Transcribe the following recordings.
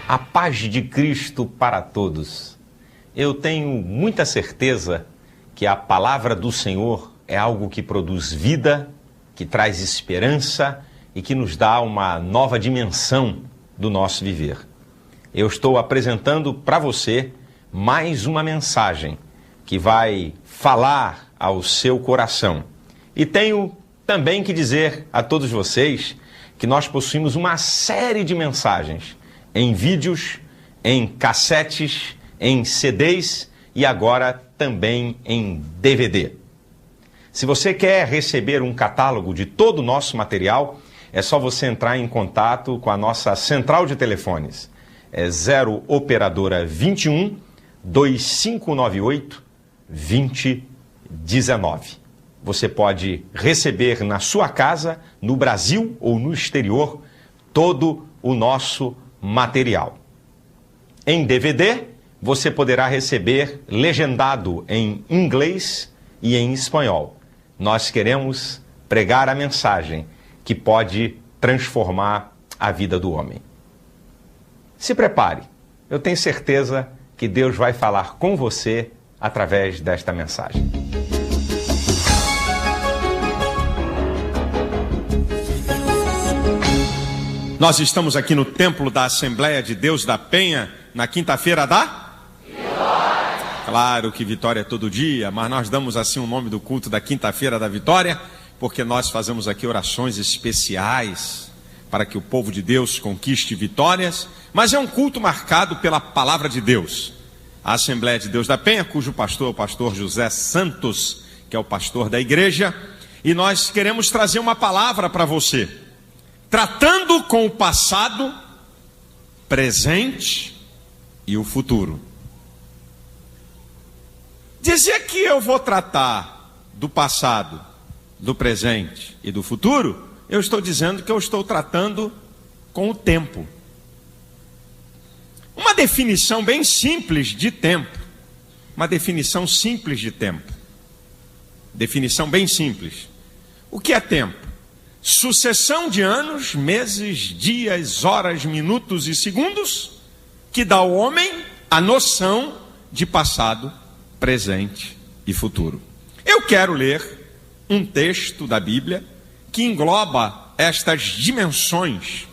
A paz de Cristo para todos. Eu tenho muita certeza que a palavra do Senhor é algo que produz vida, que traz esperança e que nos dá uma nova dimensão do nosso viver. Eu estou apresentando para você mais uma mensagem que vai falar ao seu coração. E tenho também que dizer a todos vocês que nós possuímos uma série de mensagens em vídeos, em cassetes, em CDs e agora também em DVD. Se você quer receber um catálogo de todo o nosso material, é só você entrar em contato com a nossa central de telefones. É 0 operadora 21 2598 2019. Você pode receber na sua casa, no Brasil ou no exterior, todo o nosso material. Em DVD, você poderá receber legendado em inglês e em espanhol. Nós queremos pregar a mensagem que pode transformar a vida do homem. Se prepare, eu tenho certeza que Deus vai falar com você através desta mensagem. Nós estamos aqui no Templo da Assembleia de Deus da Penha, na quinta-feira da Vitória. Claro que vitória é todo dia, mas nós damos assim o nome do culto da quinta-feira da Vitória, porque nós fazemos aqui orações especiais para que o povo de Deus conquiste vitórias, mas é um culto marcado pela palavra de Deus. A Assembleia de Deus da Penha, cujo pastor é o pastor José Santos, que é o pastor da igreja, e nós queremos trazer uma palavra para você, tratando com o passado, presente e o futuro. Dizer que eu vou tratar do passado, do presente e do futuro, eu estou dizendo que eu estou tratando com o tempo. Uma definição bem simples de tempo. Uma definição simples de tempo. Definição bem simples. O que é tempo? Sucessão de anos, meses, dias, horas, minutos e segundos que dá ao homem a noção de passado, presente e futuro. Eu quero ler um texto da Bíblia que engloba estas dimensões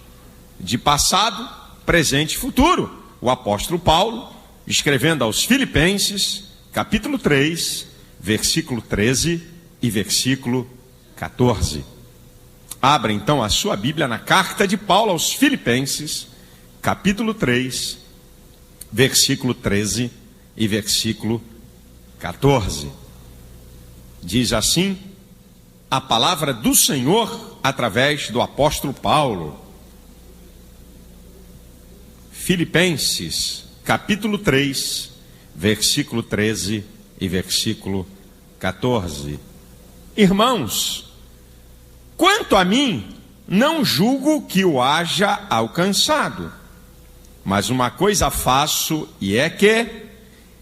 de passado, presente e futuro. O apóstolo Paulo, escrevendo aos Filipenses, capítulo 3, versículo 13 e versículo 14. Abra então a sua Bíblia na carta de Paulo aos Filipenses, capítulo 3, versículo 13 e versículo 14. Diz assim a palavra do Senhor através do apóstolo Paulo. Filipenses, capítulo 3, versículo 13 e versículo 14. Irmãos, quanto a mim, não julgo que o haja alcançado, mas uma coisa faço, e é que,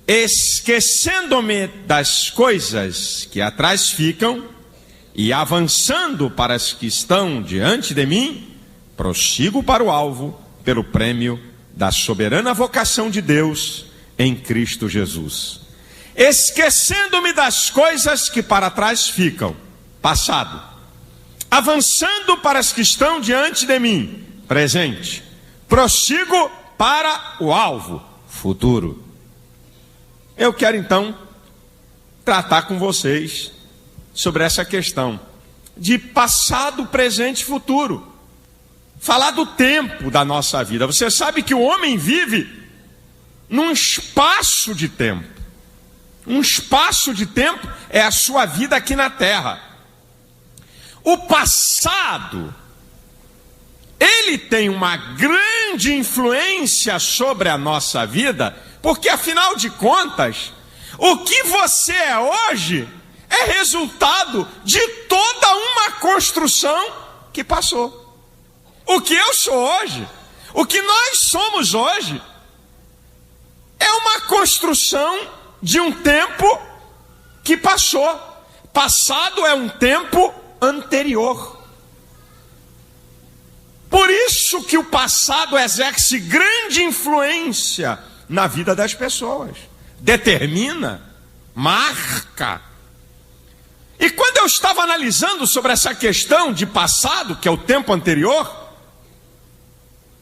esquecendo-me das coisas que atrás ficam, e avançando para as que estão diante de mim, prossigo para o alvo, pelo prêmio da soberana vocação de Deus em Cristo Jesus. Esquecendo-me das coisas que para trás ficam, passado, avançando para as que estão diante de mim, presente, prossigo para o alvo, futuro. Eu quero então tratar com vocês sobre essa questão de passado, presente e futuro. Falar do tempo da nossa vida. Você sabe que o homem vive num espaço de tempo. Um espaço de tempo é a sua vida aqui na terra. O passado, ele tem uma grande influência sobre a nossa vida, porque afinal de contas, o que você é hoje é resultado de toda uma construção que passou. O que eu sou hoje, o que nós somos hoje, é uma construção de um tempo que passou. Passado é um tempo anterior. Por isso que o passado exerce grande influência na vida das pessoas. Determina, marca. E quando eu estava analisando sobre essa questão de passado, que é o tempo anterior,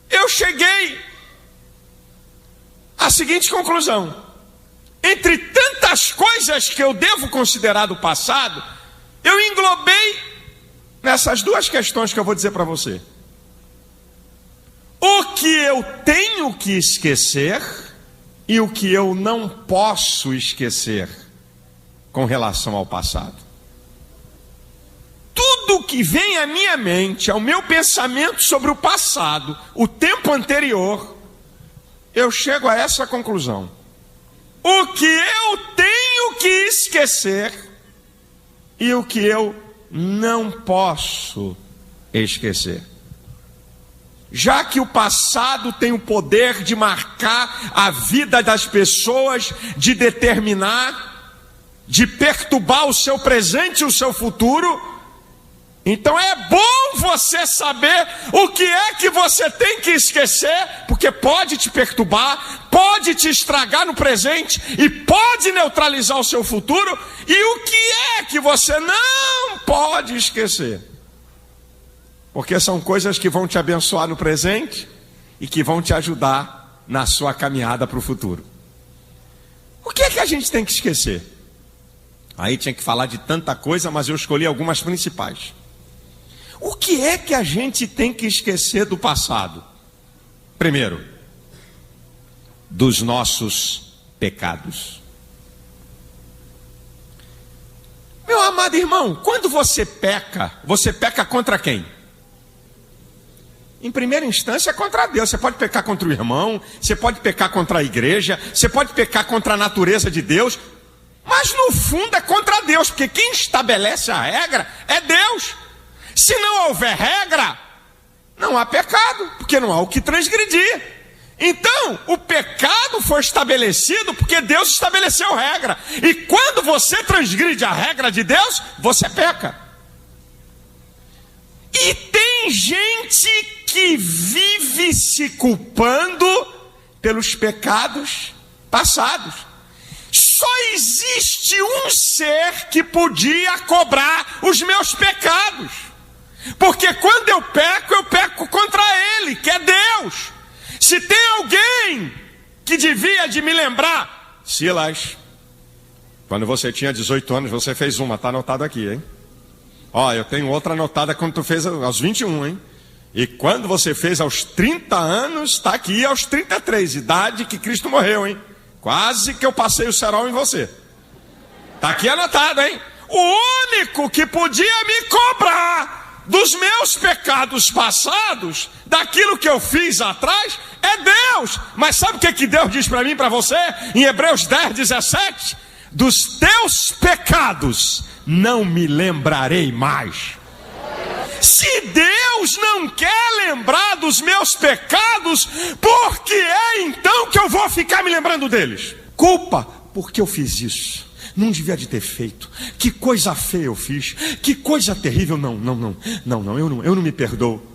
eu cheguei à seguinte conclusão: entre tantas coisas que eu devo considerar do passado, eu englobei nessas duas questões que eu vou dizer para você. O que eu tenho que esquecer e o que eu não posso esquecer com relação ao passado. Tudo que vem à minha mente, ao meu pensamento sobre o passado, o tempo anterior, eu chego a essa conclusão: o que eu tenho que esquecer e o que eu não posso esquecer. Já que o passado tem o poder de marcar a vida das pessoas, de determinar, de perturbar o seu presente e o seu futuro, então é bom você saber o que é que você tem que esquecer, porque pode te perturbar, pode te estragar no presente e pode neutralizar o seu futuro, e o que é que você não pode esquecer. Porque são coisas que vão te abençoar no presente e que vão te ajudar na sua caminhada para o futuro. O que é que a gente tem que esquecer? Aí tinha que falar de tanta coisa, mas eu escolhi algumas principais. O que é que a gente tem que esquecer do passado? Primeiro, dos nossos pecados. Meu amado irmão, quando você peca contra quem? Em primeira instância, contra Deus. Você pode pecar contra o irmão, você pode pecar contra a igreja, você pode pecar contra a natureza de Deus, mas no fundo é contra Deus, porque quem estabelece a regra é Deus. Se não houver regra, não há pecado, porque não há o que transgredir. Então, o pecado foi estabelecido porque Deus estabeleceu regra. E quando você transgride a regra de Deus, você peca. E tem gente que vive se culpando pelos pecados passados. Só existe um ser que podia cobrar os meus pecados. Porque quando eu peco contra Ele, que é Deus. Se tem alguém que devia de me lembrar, Silas, quando você tinha 18 anos, você fez uma, está anotado aqui, hein? Ó, eu tenho outra anotada quando tu fez aos 21, hein? E quando você fez aos 30 anos, está aqui aos 33, idade que Cristo morreu, hein? Quase que eu passei o cerol em você. Está aqui anotado, hein? O único que podia me cobrar dos meus pecados passados, daquilo que eu fiz atrás, é Deus. Mas sabe o que Deus diz para mim e para você? Em Hebreus 10, 17: dos teus pecados não me lembrarei mais. Se Deus não quer lembrar dos meus pecados, por que é então que eu vou ficar me lembrando deles? Culpa, porque eu fiz isso. Não devia de ter feito. Que coisa feia eu fiz. Que coisa terrível. Não, eu não me perdoo.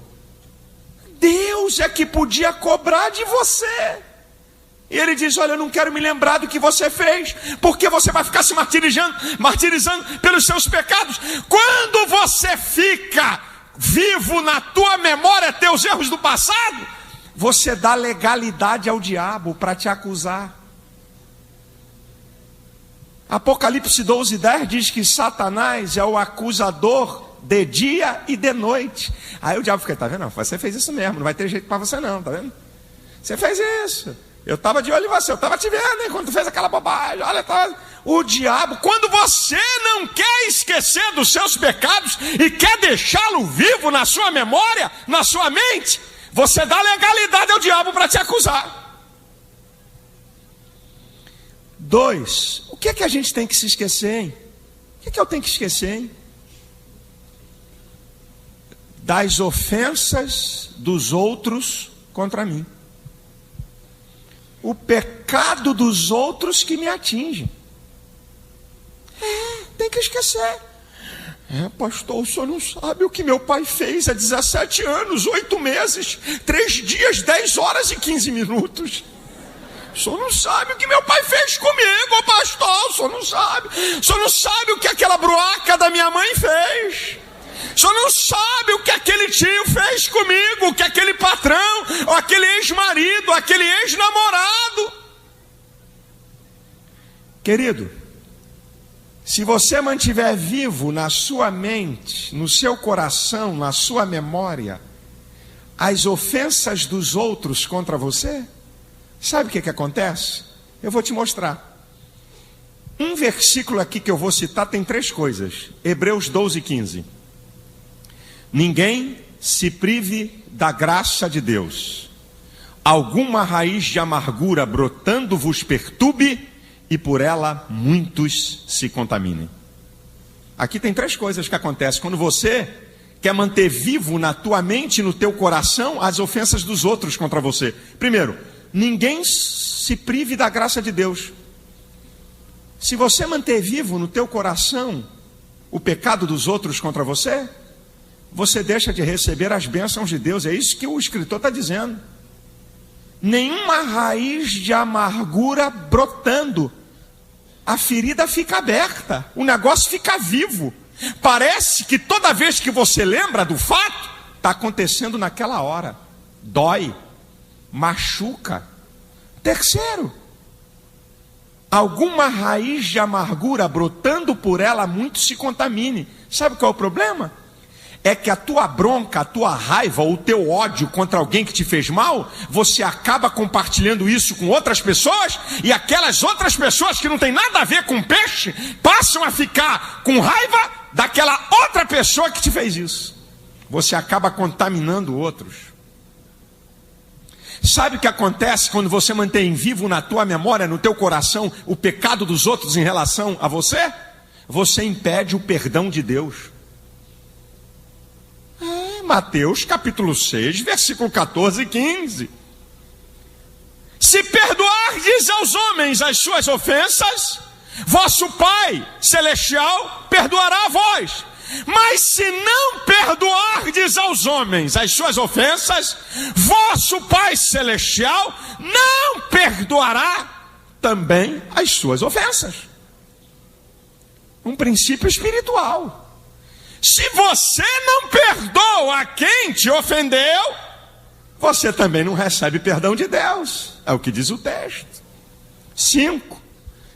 Deus é que podia cobrar de você. E Ele diz: olha, eu não quero me lembrar do que você fez, porque você vai ficar se martirizando pelos seus pecados. Quando você fica vivo na tua memória teus erros do passado, você dá legalidade ao diabo para te acusar. Apocalipse 12, 10 diz que Satanás é o acusador de dia e de noite. Aí o diabo fica: tá vendo? Não, você fez isso mesmo, não vai ter jeito para você não, tá vendo? Você fez isso. Eu estava de olho em você, eu estava te vendo, hein, quando tu fez aquela bobagem. Olha, o diabo, quando você não quer esquecer dos seus pecados e quer deixá-lo vivo na sua memória, na sua mente, você dá legalidade ao diabo para te acusar. 2, o que é que a gente tem que se esquecer, hein? O que é que eu tenho que esquecer, hein? Das ofensas dos outros contra mim. O pecado dos outros que me atinge. Tem que esquecer. Pastor, o senhor não sabe o que meu pai fez há 17 anos, 8 meses, 3 dias, 10 horas e 15 minutos. O senhor não sabe o que meu pai fez comigo, pastor, o senhor não sabe. O senhor não sabe o que aquela bruaca da minha mãe fez. O senhor não sabe o que aquele tio fez comigo, o que aquele patrão, ou aquele ex-marido, aquele ex-namorado. Querido, se você mantiver vivo na sua mente, no seu coração, na sua memória, as ofensas dos outros contra você, sabe o que acontece? Eu vou te mostrar. Um versículo aqui que eu vou citar tem 3 coisas. Hebreus 12:15. Ninguém se prive da graça de Deus. Alguma raiz de amargura brotando vos perturbe, e por ela muitos se contaminem. Aqui tem 3 coisas que acontecem quando você quer manter vivo na tua mente e no teu coração as ofensas dos outros contra você. Primeiro, ninguém se prive da graça de Deus. Se você manter vivo no teu coração o pecado dos outros contra você, você deixa de receber as bênçãos de Deus. É isso que o escritor está dizendo. Nenhuma raiz de amargura brotando. A ferida fica aberta, o negócio fica vivo. Parece que toda vez que você lembra do fato, está acontecendo naquela hora. Dói, machuca. Terceiro, alguma raiz de amargura brotando por ela, muito se contamine. Sabe qual é o problema? É que a tua bronca, a tua raiva, o teu ódio contra alguém que te fez mal, você acaba compartilhando isso com outras pessoas, e aquelas outras pessoas que não tem nada a ver com peixe, passam a ficar com raiva daquela outra pessoa que te fez isso. Você acaba contaminando outros. Sabe o que acontece quando você mantém vivo na tua memória, no teu coração, o pecado dos outros em relação a você? Você impede o perdão de Deus. Mateus capítulo 6, versículo 14 e 15. Se perdoardes aos homens as suas ofensas, vosso Pai celestial perdoará a vós. Mas se não perdoardes aos homens as suas ofensas, vosso Pai celestial não perdoará também as suas ofensas. Um princípio espiritual. Se você não perdoa quem te ofendeu, você também não recebe perdão de Deus. É o que diz o texto. 5.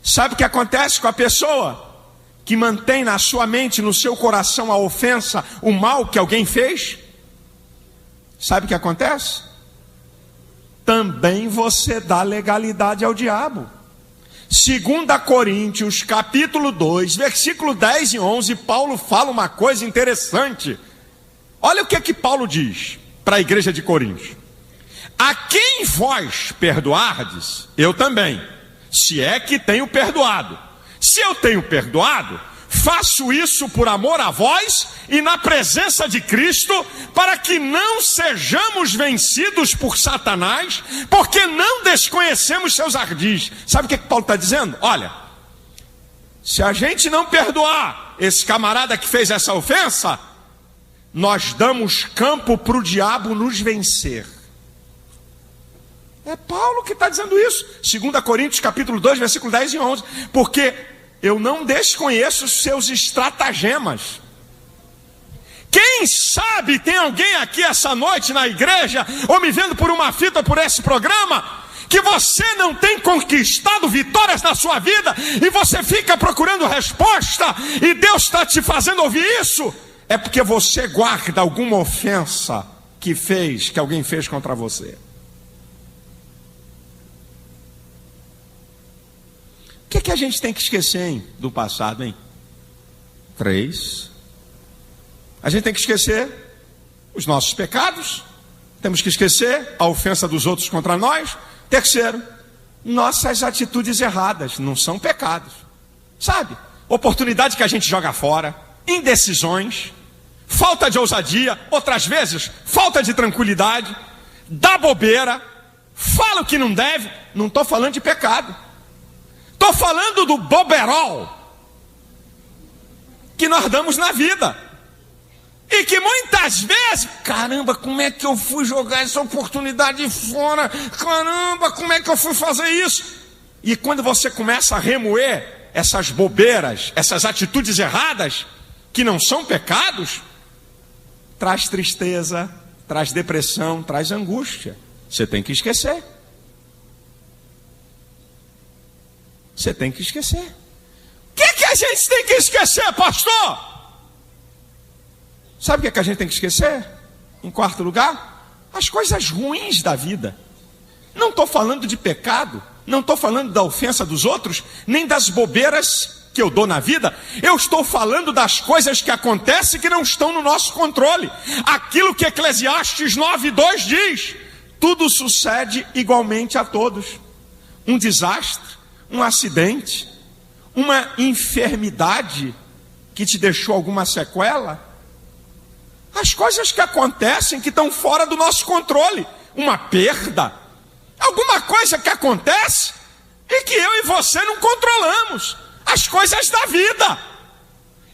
Sabe o que acontece com a pessoa que mantém na sua mente, no seu coração, a ofensa, o mal que alguém fez? Sabe o que acontece? Também você dá legalidade ao diabo. 2 Coríntios, capítulo 2, versículo 10 e 11, Paulo fala uma coisa interessante. Olha o que Paulo diz para a igreja de Coríntios. A quem vós perdoardes, eu também, se é que tenho perdoado. Se eu tenho perdoado, faço isso por amor a vós e na presença de Cristo, para que não sejamos vencidos por Satanás, porque não desconhecemos seus ardis. Sabe o que Paulo está dizendo? Olha, se a gente não perdoar esse camarada que fez essa ofensa, nós damos campo para o diabo nos vencer. É Paulo que está dizendo isso. 2 Coríntios capítulo 2, versículo 10 e 11. Porque eu não desconheço os seus estratagemas. Quem sabe tem alguém aqui essa noite na igreja, ou me vendo por uma fita por esse programa, que você não tem conquistado vitórias na sua vida, e você fica procurando resposta, e Deus está te fazendo ouvir isso. É porque você guarda alguma ofensa que alguém fez contra você. O que a gente tem que esquecer, hein, do passado, hein? 3. A gente tem que esquecer os nossos pecados. Temos que esquecer a ofensa dos outros contra nós. Terceiro, nossas atitudes erradas não são pecados. Sabe? Oportunidade que a gente joga fora, indecisões, falta de ousadia, outras vezes falta de tranquilidade, dá bobeira, fala o que não deve. Não estou falando de pecado. Estou falando do boberol. que nós damos na vida. E que muitas vezes, caramba, como é que eu fui jogar essa oportunidade fora? Caramba, como é que eu fui fazer isso? E quando você começa a remoer essas bobeiras, essas atitudes erradas, que não são pecados, traz tristeza, traz depressão, traz angústia. Você tem que esquecer. Você tem que esquecer. O que a gente tem que esquecer, pastor? Sabe o que a gente tem que esquecer? Em quarto lugar, as coisas ruins da vida. Não estou falando de pecado, não estou falando da ofensa dos outros, nem das bobeiras que eu dou na vida. Eu estou falando das coisas que acontecem que não estão no nosso controle. Aquilo que Eclesiastes 9:2 diz: tudo sucede igualmente a todos. Um desastre, um acidente, uma enfermidade que te deixou alguma sequela. As coisas que acontecem que estão fora do nosso controle, uma perda, alguma coisa que acontece e que eu e você não controlamos, as coisas da vida,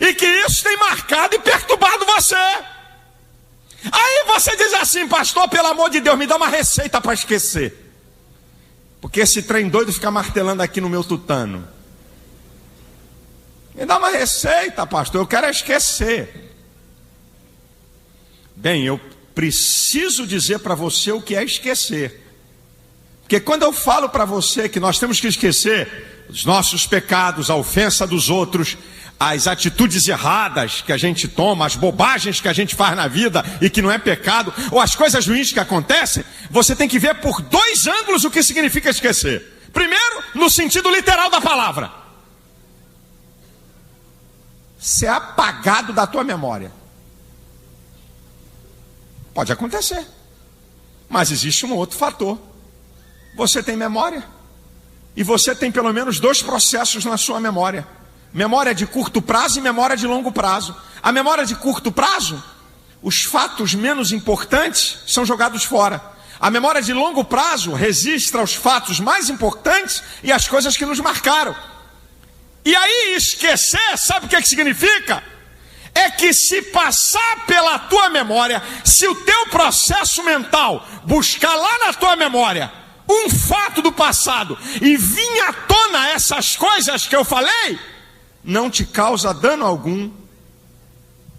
e que isso tem marcado e perturbado você. Aí você diz assim: pastor, pelo amor de Deus, me dá uma receita para esquecer, porque esse trem doido fica martelando aqui no meu tutano. Me dá uma receita, pastor, eu quero esquecer. Bem, eu preciso dizer para você o que é esquecer. Porque quando eu falo para você que nós temos que esquecer os nossos pecados, a ofensa dos outros, as atitudes erradas que a gente toma, as bobagens que a gente faz na vida e que não é pecado, ou as coisas ruins que acontecem, você tem que ver por dois ângulos o que significa esquecer. Primeiro, no sentido literal da palavra. Ser apagado da tua memória. Pode acontecer, mas existe um outro fator. Você tem memória, e você tem pelo menos dois processos na sua memória: memória de curto prazo e memória de longo prazo. A memória de curto prazo, os fatos menos importantes são jogados fora. A memória de longo prazo registra os fatos mais importantes e as coisas que nos marcaram. E aí esquecer, sabe o que significa? É que se passar pela tua memória, se o teu processo mental buscar lá na tua memória um fato do passado e vir à tona essas coisas que eu falei, não te causa dano algum,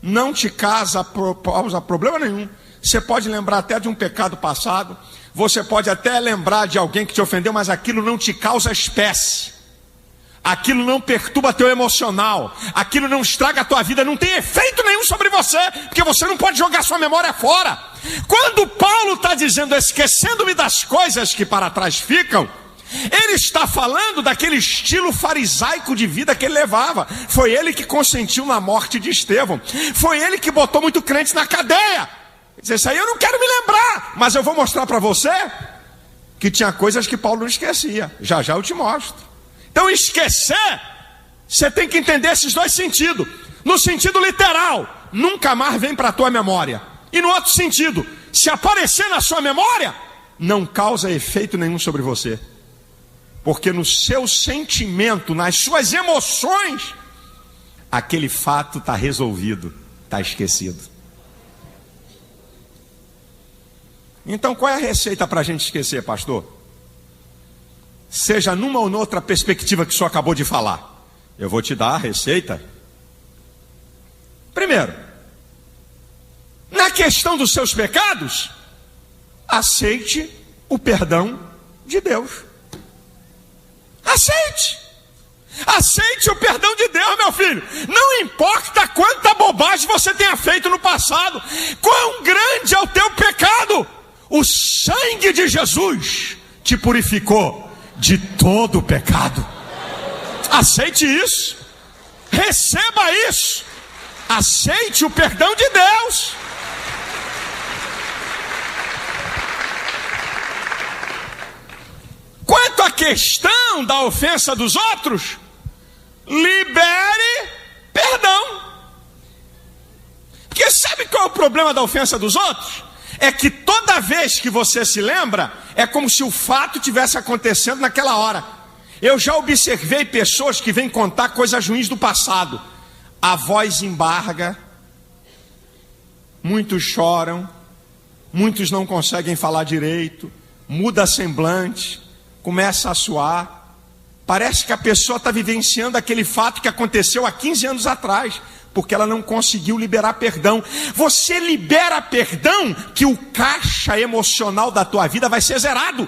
não te causa problema nenhum. Você pode lembrar até de um pecado passado, você pode até lembrar de alguém que te ofendeu, mas aquilo não te causa espécie. Aquilo não perturba teu emocional, aquilo não estraga a tua vida, não tem efeito nenhum sobre você, porque você não pode jogar sua memória fora. Quando Paulo está dizendo esquecendo-me das coisas que para trás ficam, ele está falando daquele estilo farisaico de vida que ele levava. Foi ele que consentiu na morte de Estevão, foi ele que botou muito crente na cadeia. Isso aí eu não quero me lembrar, mas eu vou mostrar para você que tinha coisas que Paulo não esquecia. Já já eu te mostro. Então esquecer, você tem que entender esses dois sentidos. No sentido literal, nunca mais vem para a tua memória. E no outro sentido, se aparecer na sua memória, não causa efeito nenhum sobre você. Porque no seu sentimento, nas suas emoções, aquele fato está resolvido, está esquecido. Então qual é a receita para a gente esquecer, pastor? Seja numa ou noutra perspectiva que o senhor acabou de falar. Eu vou te dar a receita. Primeiro, na questão dos seus pecados, aceite o perdão de Deus. Aceite. Aceite o perdão de Deus, meu filho. Não importa quanta bobagem você tenha feito no passado, quão grande é o teu pecado, o sangue de Jesus te purificou de todo o pecado. Aceite isso, receba isso, aceite o perdão de Deus. Quanto à questão da ofensa dos outros, libere perdão. Porque sabe qual é o problema da ofensa dos outros? É que toda vez que você se lembra, é como se o fato tivesse acontecendo naquela hora. Eu já observei pessoas que vêm contar coisas ruins do passado. a voz embarga, muitos choram, muitos não conseguem falar direito, muda semblante, começa a suar. Parece que a pessoa está vivenciando aquele fato que aconteceu há 15 anos atrás, porque ela não conseguiu liberar perdão. Você libera perdão, que o caixa emocional da tua vida vai ser zerado.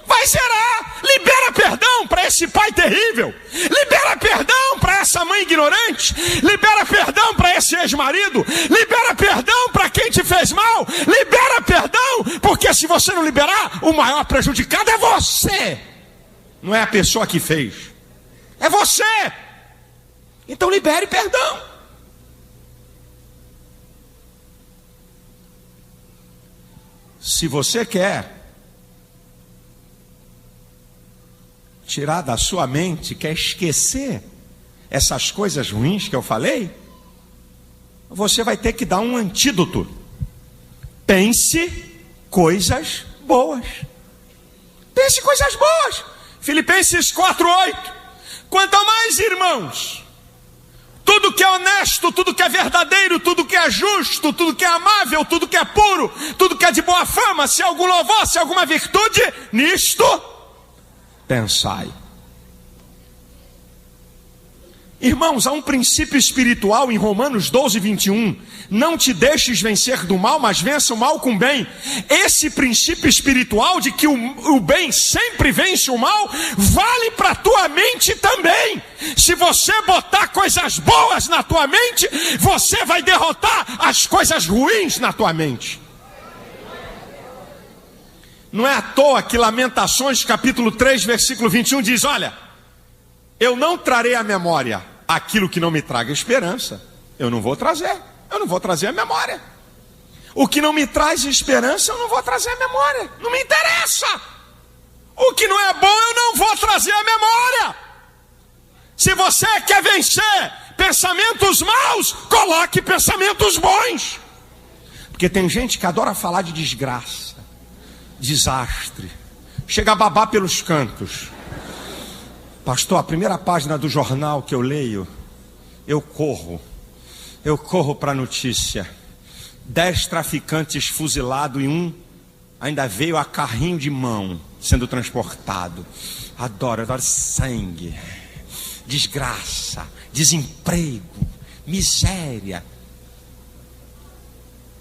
Vai zerar. Libera perdão para esse pai terrível. Libera perdão para essa mãe ignorante. Libera perdão para esse ex-marido. Libera perdão para quem te fez mal. Libera perdão, porque se você não liberar, o maior prejudicado é você. Não é a pessoa que fez. É você. Então libere perdão. Se você quer tirar da sua mente, quer esquecer essas coisas ruins que eu falei, você vai ter que dar um antídoto. Pense coisas boas. Pense coisas boas. Filipenses 4:8. Quanto a mais, irmãos, tudo que é honesto, tudo que é verdadeiro, tudo que é justo, tudo que é amável, tudo que é puro, tudo que é de boa fama, se há algum louvor, se há alguma virtude, nisto pensai. Irmãos, há um princípio espiritual em Romanos 12:21. Não te deixes vencer do mal, mas vença o mal com o bem. Esse princípio espiritual de que o bem sempre vence o mal, vale para a tua mente também. Se você botar coisas boas na tua mente, você vai derrotar as coisas ruins na tua mente. Não é à toa que Lamentações capítulo 3, versículo 21 diz: olha, eu não trarei à memória aquilo que não me traga esperança. Eu não vou trazer a memória. O que não me traz esperança, eu não vou trazer a memória. Não me interessa. O que não é bom, eu não vou trazer a memória. Se você quer vencer pensamentos maus, coloque pensamentos bons. Porque tem gente que adora falar de desgraça, desastre, chega a babar pelos cantos. Pastor, a primeira página do jornal que eu leio, eu corro para a notícia. 10 traficantes fuzilados e um ainda veio a carrinho de mão, sendo transportado. Adoro sangue, desgraça, desemprego, miséria.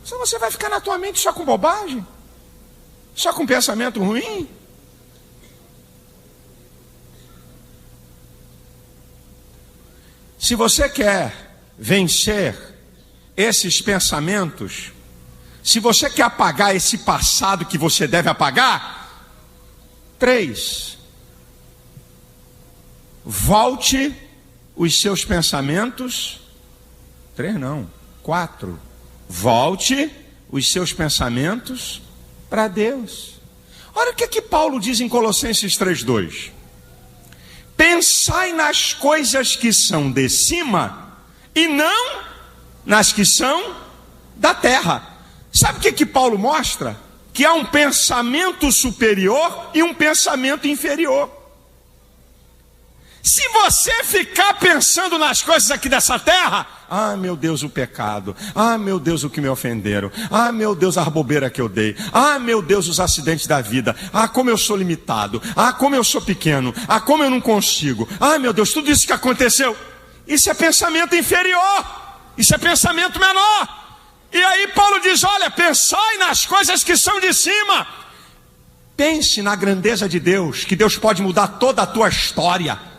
Só você vai ficar na tua mente só com bobagem? Só com pensamento ruim? Se você quer vencer esses pensamentos, se você quer apagar esse passado que você deve apagar, 3, volte os seus pensamentos, 3 não, 4, volte os seus pensamentos para Deus. Olha o que Paulo diz em Colossenses 3:2. Pensai nas coisas que são de cima e não nas que são da terra. Sabe o que Paulo mostra? Que há um pensamento superior e um pensamento inferior. Se você ficar pensando nas coisas aqui dessa terra, ah, meu Deus, o pecado. Ah, meu Deus, o que me ofenderam. Ah, meu Deus, a bobeira que eu dei. Ah, meu Deus, os acidentes da vida. Ah, como eu sou limitado. Ah, como eu sou pequeno. Ah, como eu não consigo. Ah, meu Deus, tudo isso que aconteceu. Isso é pensamento inferior. Isso é pensamento menor. E aí Paulo diz, olha, pensai nas coisas que são de cima. Pense na grandeza de Deus, que Deus pode mudar toda a tua história.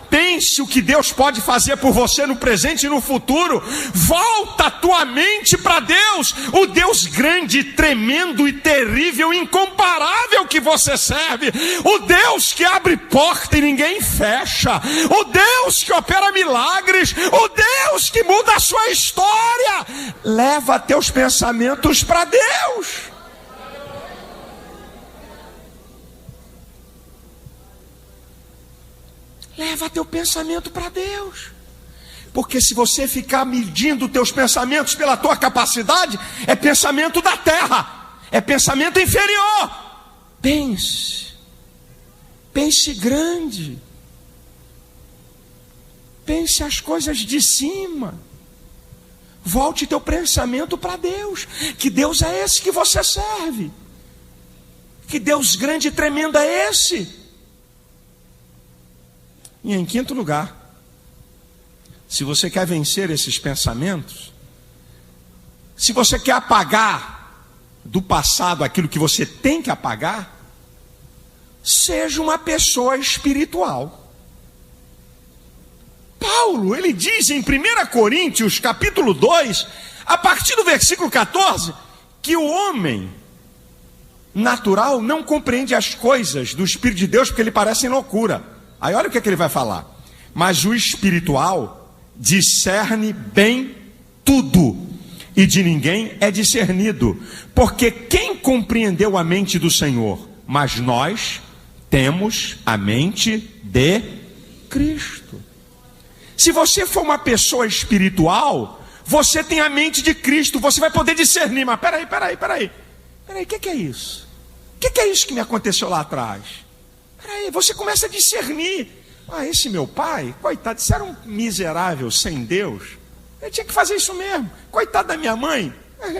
Pense o que Deus pode fazer por você no presente e no futuro. Volta a tua mente para Deus, o Deus grande, tremendo e terrível, incomparável que você serve. O Deus que abre porta e ninguém fecha. O Deus que opera milagres. O Deus que muda a sua história. Leva teus pensamentos para Deus. Leva teu pensamento para Deus. Porque se você ficar medindo teus pensamentos pela tua capacidade, é pensamento da terra, é pensamento inferior. Pense grande. Pense as coisas de cima. Volte teu pensamento para Deus. Que Deus é esse que você serve? Que Deus grande e tremendo é esse? E em quinto lugar, se você quer vencer esses pensamentos, se você quer apagar do passado aquilo que você tem que apagar, seja uma pessoa espiritual. Paulo, ele diz em 1 Coríntios, capítulo 2, a partir do versículo 14, que o homem natural não compreende as coisas do Espírito de Deus porque lhe parecem loucura. Aí olha o que ele vai falar. Mas o espiritual discerne bem tudo, e de ninguém é discernido, porque quem compreendeu a mente do Senhor? Mas nós temos a mente de Cristo. Se você for uma pessoa espiritual, você tem a mente de Cristo, você vai poder discernir. Mas peraí, o que é isso? O que é isso que me aconteceu lá atrás? Peraí, você começa a discernir. Esse meu pai, coitado, isso era um miserável sem Deus. Ele tinha que fazer isso mesmo. Coitado da minha mãe,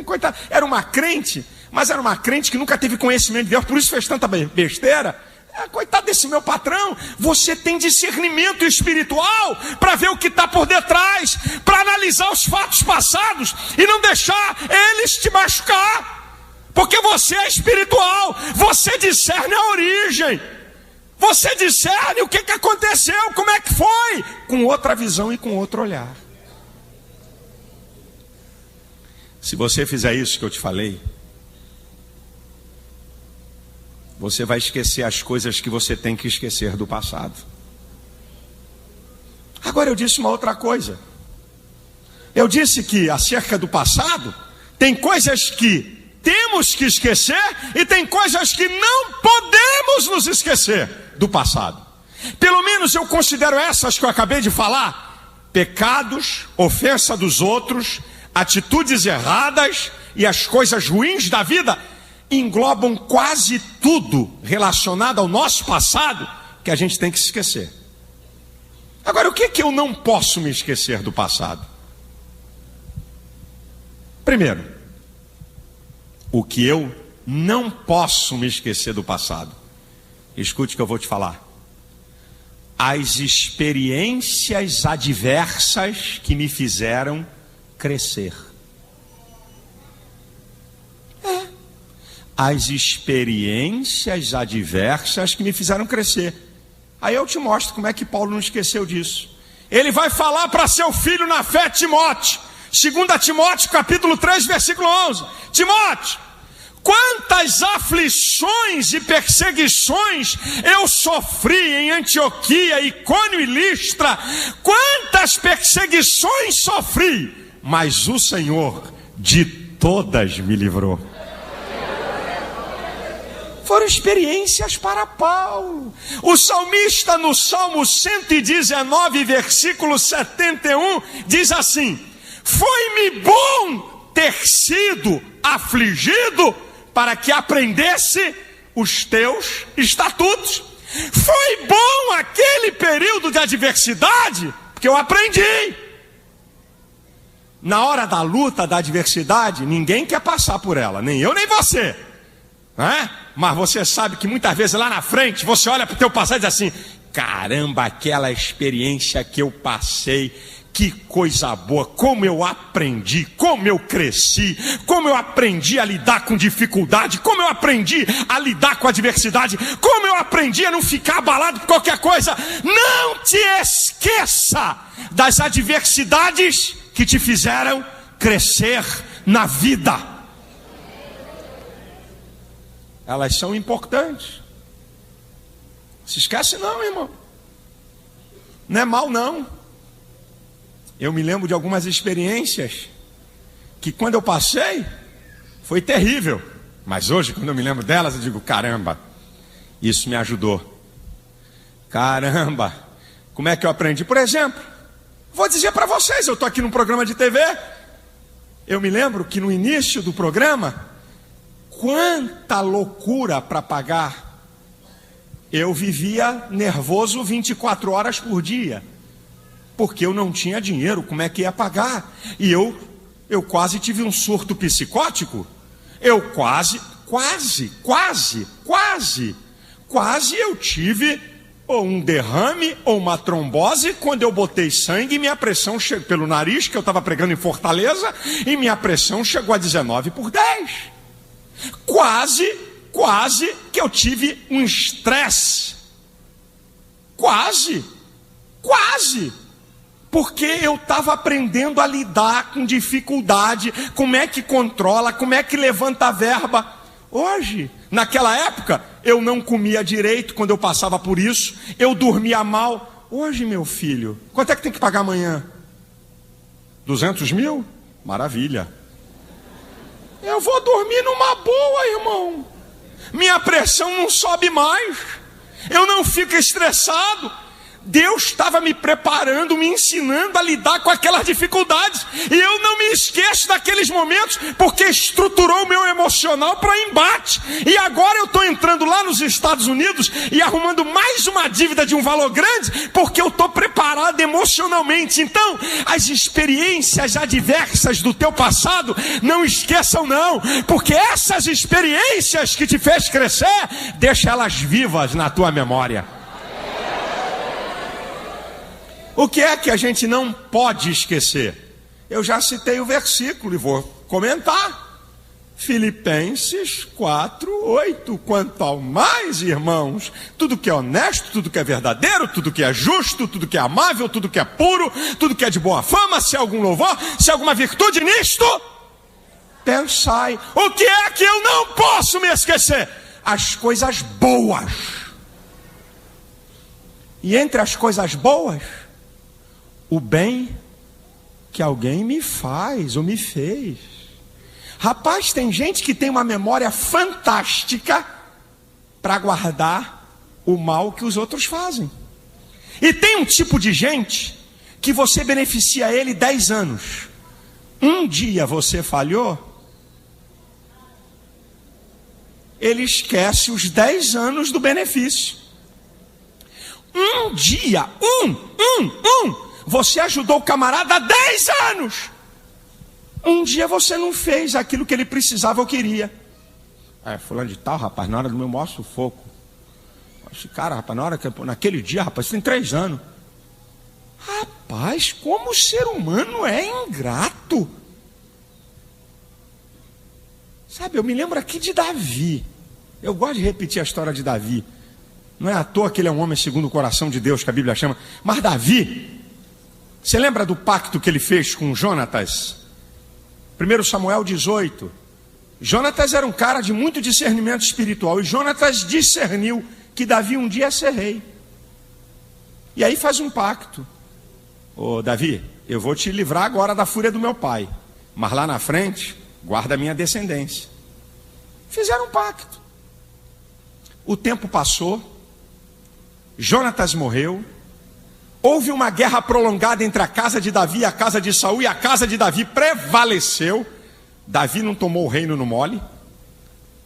coitado, era uma crente, mas era uma crente que nunca teve conhecimento de Deus, por isso fez tanta besteira. Coitado desse meu patrão. Você tem discernimento espiritual para ver o que está por detrás, para analisar os fatos passados e não deixar eles te machucar, porque você é espiritual, você discerne a origem, você discerne o que aconteceu, como é que foi, com outra visão e com outro olhar. Se você fizer isso que eu te falei, você vai esquecer as coisas que você tem que esquecer do passado. Agora eu disse uma outra coisa. Eu disse que acerca do passado, tem coisas que temos que esquecer e tem coisas que não podemos nos esquecer do passado. Pelo menos eu considero essas que eu acabei de falar: pecados, ofensa dos outros, atitudes erradas e as coisas ruins da vida englobam quase tudo relacionado ao nosso passado que a gente tem que se esquecer. Agora, o que eu não posso me esquecer do passado? Primeiro, o que eu não posso me esquecer do passado, escute o que eu vou te falar: as experiências adversas que me fizeram crescer. As experiências adversas que me fizeram crescer. Aí eu te mostro como é que Paulo não esqueceu disso. Ele vai falar para seu filho na fé, Timóteo, 2 Timóteo capítulo 3, versículo 11. Timóteo, quantas aflições e perseguições eu sofri em Antioquia, Icônio e Listra. Quantas perseguições sofri, mas o Senhor de todas me livrou. Foram experiências para Paulo. O salmista no Salmo 119, versículo 71, diz assim: foi-me bom ter sido afligido para que aprendesse os teus estatutos. Foi bom aquele período de adversidade, porque eu aprendi. Na hora da luta, da adversidade, ninguém quer passar por ela, nem eu nem você, não é? Mas você sabe que muitas vezes lá na frente você olha para o teu passado e diz assim: caramba, aquela experiência que eu passei, que coisa boa, como eu aprendi, como eu cresci, como eu aprendi a lidar com dificuldade, como eu aprendi a lidar com adversidade, como eu aprendi a não ficar abalado por qualquer coisa. Não te esqueça das adversidades que te fizeram crescer na vida. Elas são importantes. Se esquece não, irmão. Não é mal não. Eu me lembro de algumas experiências que quando eu passei foi terrível, mas hoje quando eu me lembro delas eu digo: caramba, isso me ajudou. Caramba, como é que eu aprendi? Por exemplo, vou dizer para vocês, eu estou aqui num programa de TV. Eu me lembro que no início do programa, quanta loucura para pagar. Eu vivia nervoso 24 horas por dia. porque eu não tinha dinheiro, como é que ia pagar? E eu quase tive um surto psicótico. Eu quase eu tive ou um derrame ou uma trombose quando eu botei sangue e minha pressão chegou pelo nariz, que eu estava pregando em Fortaleza, e minha pressão chegou a 19/10. Quase que eu tive um estresse. Quase. Porque eu estava aprendendo a lidar com dificuldade, como é que controla, como é que levanta a verba. Hoje, naquela época, eu não comia direito quando eu passava por isso, eu dormia mal. Hoje, meu filho, quanto é que tem que pagar amanhã? 200 mil? Maravilha. Eu vou dormir numa boa, irmão. Minha pressão não sobe mais. Eu não fico estressado. Deus estava me preparando, me ensinando a lidar com aquelas dificuldades. E eu não me esqueço daqueles momentos, porque estruturou o meu emocional para embate. E agora eu estou entrando lá nos Estados Unidos e arrumando mais uma dívida de um valor grande, porque eu estou preparado emocionalmente. Então, as experiências adversas do teu passado, não esqueçam não, porque essas experiências que te fez crescer, deixa elas vivas na tua memória. O que é que a gente não pode esquecer? Eu já citei o versículo e vou comentar. Filipenses 4:8. Quanto ao mais, irmãos, tudo que é honesto, tudo que é verdadeiro, tudo que é justo, tudo que é amável, tudo que é puro, tudo que é de boa fama, se há algum louvor, se há alguma virtude nisto, pensai. O que é que eu não posso me esquecer? As coisas boas. E entre as coisas boas, o bem que alguém me faz ou me fez. Rapaz, tem gente que tem uma memória fantástica para guardar o mal que os outros fazem. E tem um tipo de gente que você beneficia ele 10 anos. Um dia você falhou, ele esquece os 10 anos do benefício. Um dia, você ajudou o camarada há 10 anos. Um dia você não fez aquilo que ele precisava ou queria. Fulano de tal, rapaz, na hora do meu maior sufoco. Esse cara, rapaz, naquele dia, rapaz, tem 3 anos. Rapaz, como o ser humano é ingrato. Sabe, eu me lembro aqui de Davi. Eu gosto de repetir a história de Davi. Não é à toa que ele é um homem segundo o coração de Deus, que a Bíblia chama. Mas Davi, você lembra do pacto que ele fez com Jonatas? 1 Samuel 18. Jonatas era um cara de muito discernimento espiritual. E Jonatas discerniu que Davi um dia ia ser rei. E aí faz um pacto. Davi, eu vou te livrar agora da fúria do meu pai. Mas lá na frente, guarda a minha descendência. Fizeram um pacto. O tempo passou. Jonatas morreu. Houve uma guerra prolongada entre a casa de Davi e a casa de Saul, e a casa de Davi prevaleceu. Davi não tomou o reino no mole.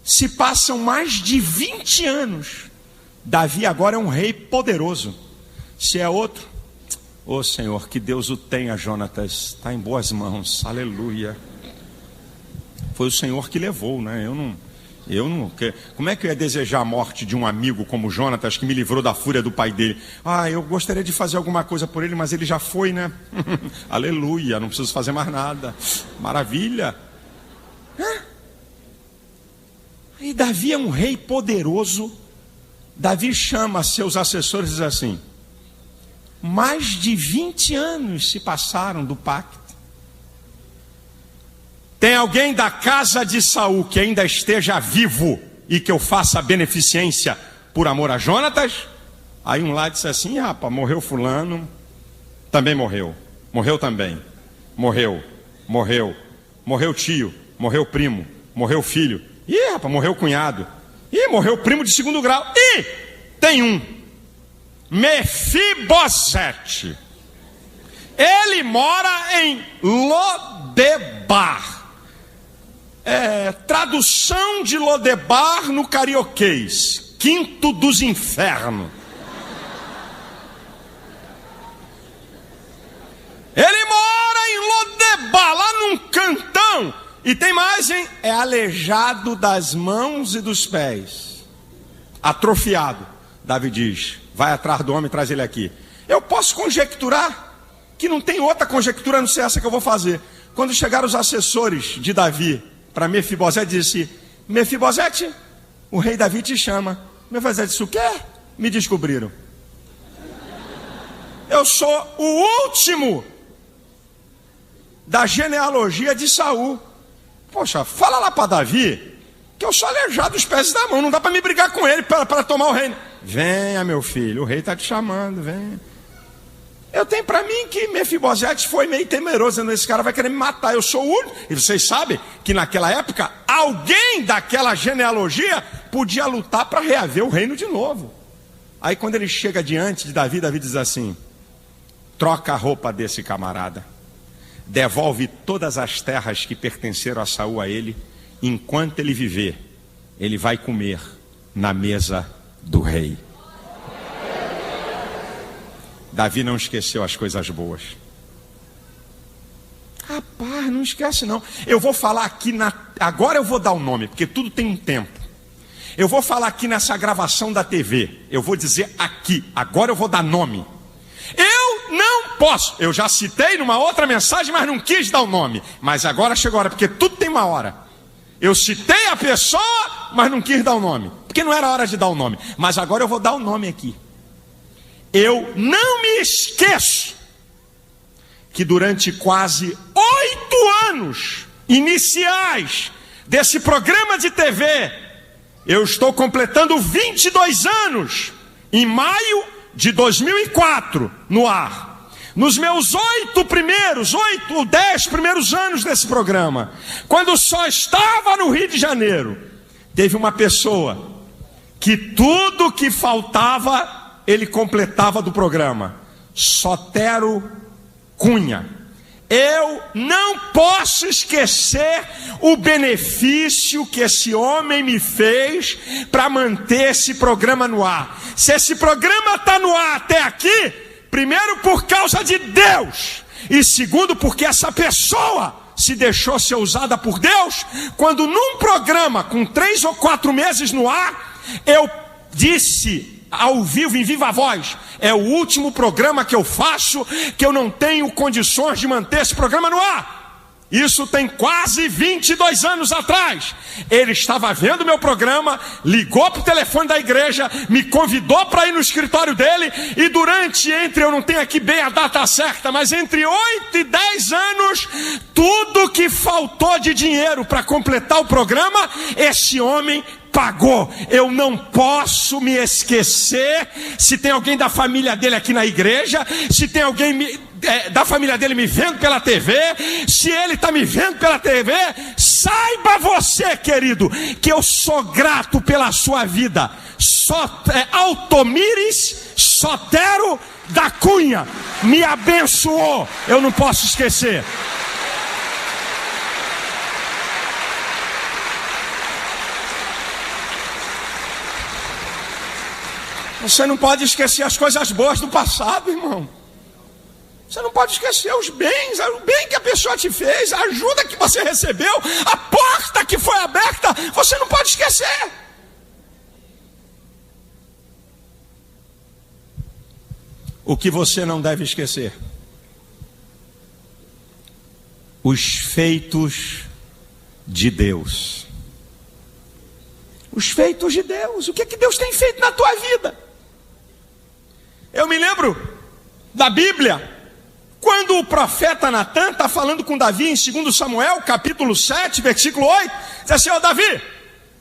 Se passam mais de 20 anos. Davi agora é um rei poderoso. Se é outro, Senhor, que Deus o tenha, Jonatas, está em boas mãos, aleluia. Foi o Senhor que levou, né? Eu não, como é que eu ia desejar a morte de um amigo como Jonatas, que me livrou da fúria do pai dele? Eu gostaria de fazer alguma coisa por ele, mas ele já foi, né? Aleluia, não preciso fazer mais nada. Maravilha. E Davi é um rei poderoso. Davi chama seus assessores e diz assim: mais de 20 anos se passaram do pacto. Tem alguém da casa de Saul que ainda esteja vivo e que eu faça beneficência por amor a Jonatas? Aí um lá disse assim: rapaz, morreu fulano, também morreu. Morreu também. Morreu tio, morreu primo, morreu filho. Ih, rapaz, morreu cunhado. Ih, morreu primo de 2º grau. Ih, tem um, Mefibosete. Ele mora em Lodebar. Tradução de Lodebar no carioquês: quinto dos infernos. E tem mais, hein? É aleijado das mãos e dos pés. Atrofiado. Davi diz, vai atrás do homem e traz ele aqui. Eu posso conjecturar que não tem outra conjectura a não ser essa que eu vou fazer. Quando chegaram os assessores de Davi para Mefibosete, disse, Mefibosete, o rei Davi te chama. Mefibosete disse, o quê? Me descobriram. Eu sou o último da genealogia de Saul. Poxa, fala lá para Davi que eu sou aleijado dos pés e da mão. Não dá para me brigar com ele para tomar o reino. Venha, meu filho, o rei está te chamando, venha. Eu tenho para mim que Mefibosete foi meio temeroso. Esse cara vai querer me matar, eu sou o único. E vocês sabem que naquela época, alguém daquela genealogia podia lutar para reaver o reino de novo. Aí quando ele chega diante de Davi, Davi diz assim, troca a roupa desse camarada. Devolve todas as terras que pertenceram a Saul a ele. Enquanto ele viver, ele vai comer na mesa do rei. Davi não esqueceu as coisas boas. Rapaz, não esquece não. Eu vou falar aqui, agora eu vou dar o nome, porque tudo tem um tempo. Eu vou falar aqui nessa gravação da TV. Eu vou dizer aqui, agora eu vou dar nome. Eu não posso. Eu já citei numa outra mensagem, mas não quis dar o nome. Mas agora chegou a hora, porque tudo tem uma hora. Eu citei a pessoa, mas não quis dar o nome, porque não era hora de dar o nome. Mas agora eu vou dar o nome aqui. Eu não me esqueço que durante quase 8 anos iniciais desse programa de TV, eu estou completando 22 anos em maio de 2004 no ar. Nos meus 10 primeiros anos desse programa, quando só estava no Rio de Janeiro, teve uma pessoa que tudo que faltava ele completava do programa. Sotero Cunha. Eu não posso esquecer o benefício que esse homem me fez para manter esse programa no ar. Se esse programa está no ar até aqui, primeiro por causa de Deus, e segundo porque essa pessoa se deixou ser usada por Deus, quando num programa com 3 ou 4 meses no ar, eu disse ao vivo, em viva voz, é o último programa que eu faço, que eu não tenho condições de manter esse programa no ar. Isso tem quase 22 anos atrás. Ele estava vendo meu programa, ligou para o telefone da igreja, me convidou para ir no escritório dele, e eu não tenho aqui bem a data certa, mas entre 8 e 10 anos, tudo que faltou de dinheiro para completar o programa, esse homem pagou. Eu não posso me esquecer. Se tem alguém da família dele aqui na igreja, se tem alguém da família dele me vendo pela TV, se ele está me vendo pela TV, saiba você, querido, que eu sou grato pela sua vida. Altomires Sotero da Cunha me abençoou. Eu não posso esquecer. Você não pode esquecer as coisas boas do passado, irmão. Você não pode esquecer os bens, o bem que a pessoa te fez, a ajuda que você recebeu, a porta que foi aberta. Você não pode esquecer. O que você não deve esquecer? Os feitos de Deus. Os feitos de Deus. O que Deus tem feito na tua vida? Eu me lembro da Bíblia, quando o profeta Natan está falando com Davi em 2 Samuel, capítulo 7, versículo 8, diz assim, Davi,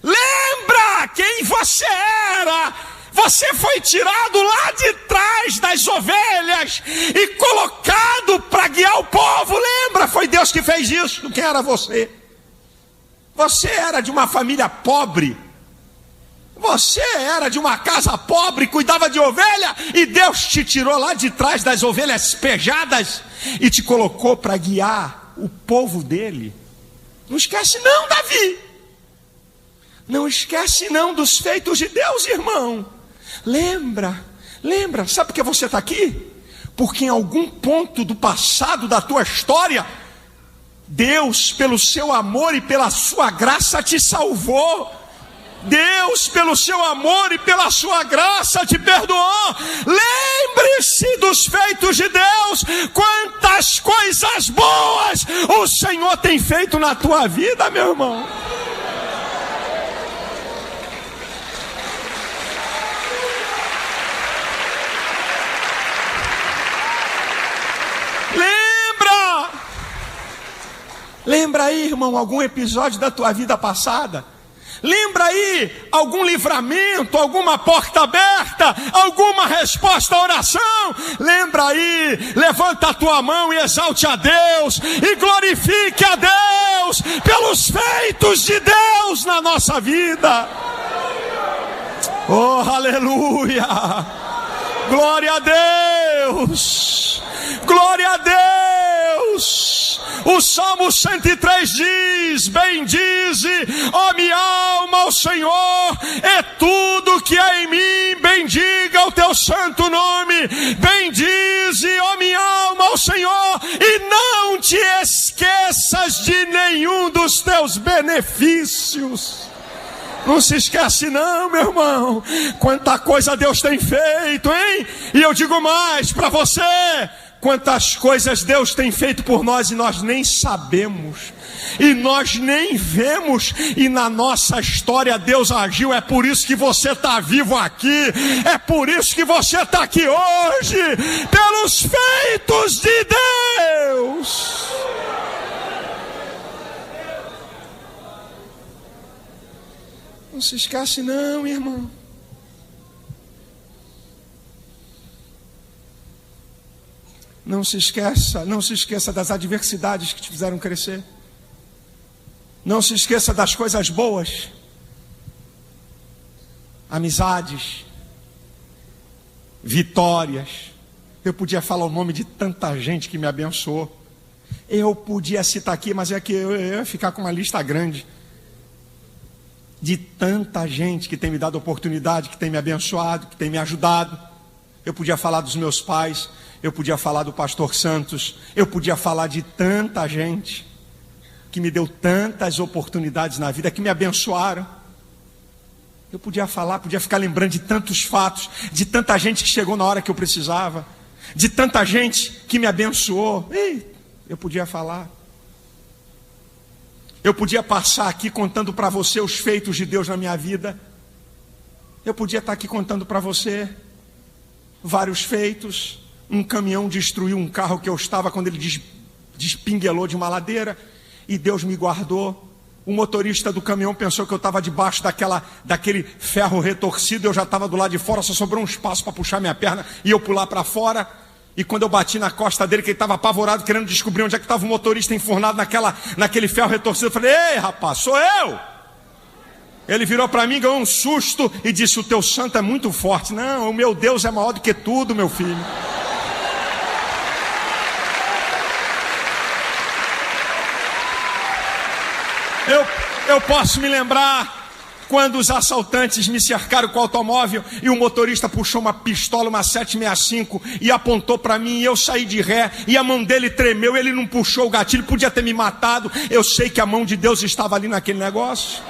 lembra quem você era? Você foi tirado lá de trás das ovelhas e colocado para guiar o povo. Lembra? Foi Deus que fez isso. Quem era você? Você era de uma família pobre. Você era de uma casa pobre, cuidava de ovelha, e Deus te tirou lá de trás das ovelhas pejadas e te colocou para guiar o povo dele. Não esquece não, Davi. Não esquece não dos feitos de Deus, irmão. Lembra, sabe por que você está aqui? Porque em algum ponto do passado da tua história, Deus, pelo seu amor e pela sua graça, te salvou. Deus, pelo seu amor e pela sua graça, te perdoou. Lembre-se dos feitos de Deus. Quantas coisas boas o Senhor tem feito na tua vida, meu irmão. Lembra aí, irmão, algum episódio da tua vida passada? Lembra aí algum livramento, alguma porta aberta, alguma resposta à oração? Lembra aí, levanta a tua mão e exalte a Deus, e glorifique a Deus pelos feitos de Deus na nossa vida. Oh, aleluia! Glória a Deus! Glória a Deus! O Salmo 103 diz: bendize, ó minha alma, ao Senhor, é tudo que há em mim, bendiga o teu santo nome. Bendize, ó minha alma, ao Senhor, e não te esqueças de nenhum dos teus benefícios. Não se esquece não, meu irmão. Quanta coisa Deus tem feito, hein? E eu digo mais para você: quantas coisas Deus tem feito por nós e nós nem sabemos, e nós nem vemos, e na nossa história Deus agiu. É por isso que você está vivo aqui, é por isso que você está aqui hoje, pelos feitos de Deus. Não se esquece não, irmão. Não se esqueça das adversidades que te fizeram crescer. Não se esqueça das coisas boas. Amizades, vitórias. Eu podia falar o nome de tanta gente que me abençoou. Eu podia citar aqui, mas é que eu ia ficar com uma lista grande. De tanta gente que tem me dado oportunidade, que tem me abençoado, que tem me ajudado. Eu podia falar dos meus pais, eu podia falar do pastor Santos, eu podia falar de tanta gente que me deu tantas oportunidades na vida, que me abençoaram. Eu podia falar, podia ficar lembrando de tantos fatos, de tanta gente que chegou na hora que eu precisava, de tanta gente que me abençoou. Eu podia falar. Eu podia passar aqui contando para você os feitos de Deus na minha vida. Eu podia estar aqui contando para você vários feitos. Um caminhão destruiu um carro que eu estava quando ele despinguelou de uma ladeira, e Deus me guardou. O motorista do caminhão pensou que eu estava debaixo daquele ferro retorcido. Eu já estava do lado de fora, só sobrou um espaço para puxar minha perna e eu pular para fora. E quando eu bati na costa dele, que ele estava apavorado, querendo descobrir onde é que estava o motorista enfurnado naquele ferro retorcido, eu falei: ei, rapaz, sou eu! Ele virou para mim, ganhou um susto e disse: o teu santo é muito forte. Não, o meu Deus é maior do que tudo, meu filho. Eu posso me lembrar quando os assaltantes me cercaram com o automóvel e o motorista puxou uma pistola, uma 765, e apontou para mim, e eu saí de ré, e a mão dele tremeu, ele não puxou o gatilho, podia ter me matado. Eu sei que a mão de Deus estava ali naquele negócio.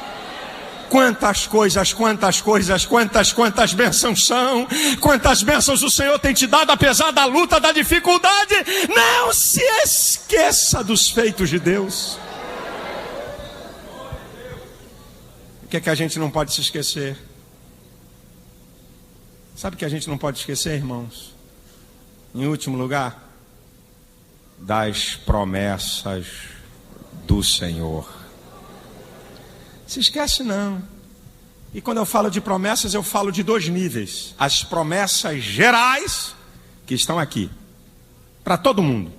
Quantas coisas, quantas bênçãos são, quantas bênçãos o Senhor tem te dado, apesar da luta, da dificuldade. Não se esqueça dos feitos de Deus. O que é que a gente não pode se esquecer? Sabe o que a gente não pode esquecer, irmãos? Em último lugar, das promessas do Senhor. Se esquece não. E quando eu falo de promessas, eu falo de dois níveis. As promessas gerais, que estão aqui, para todo mundo.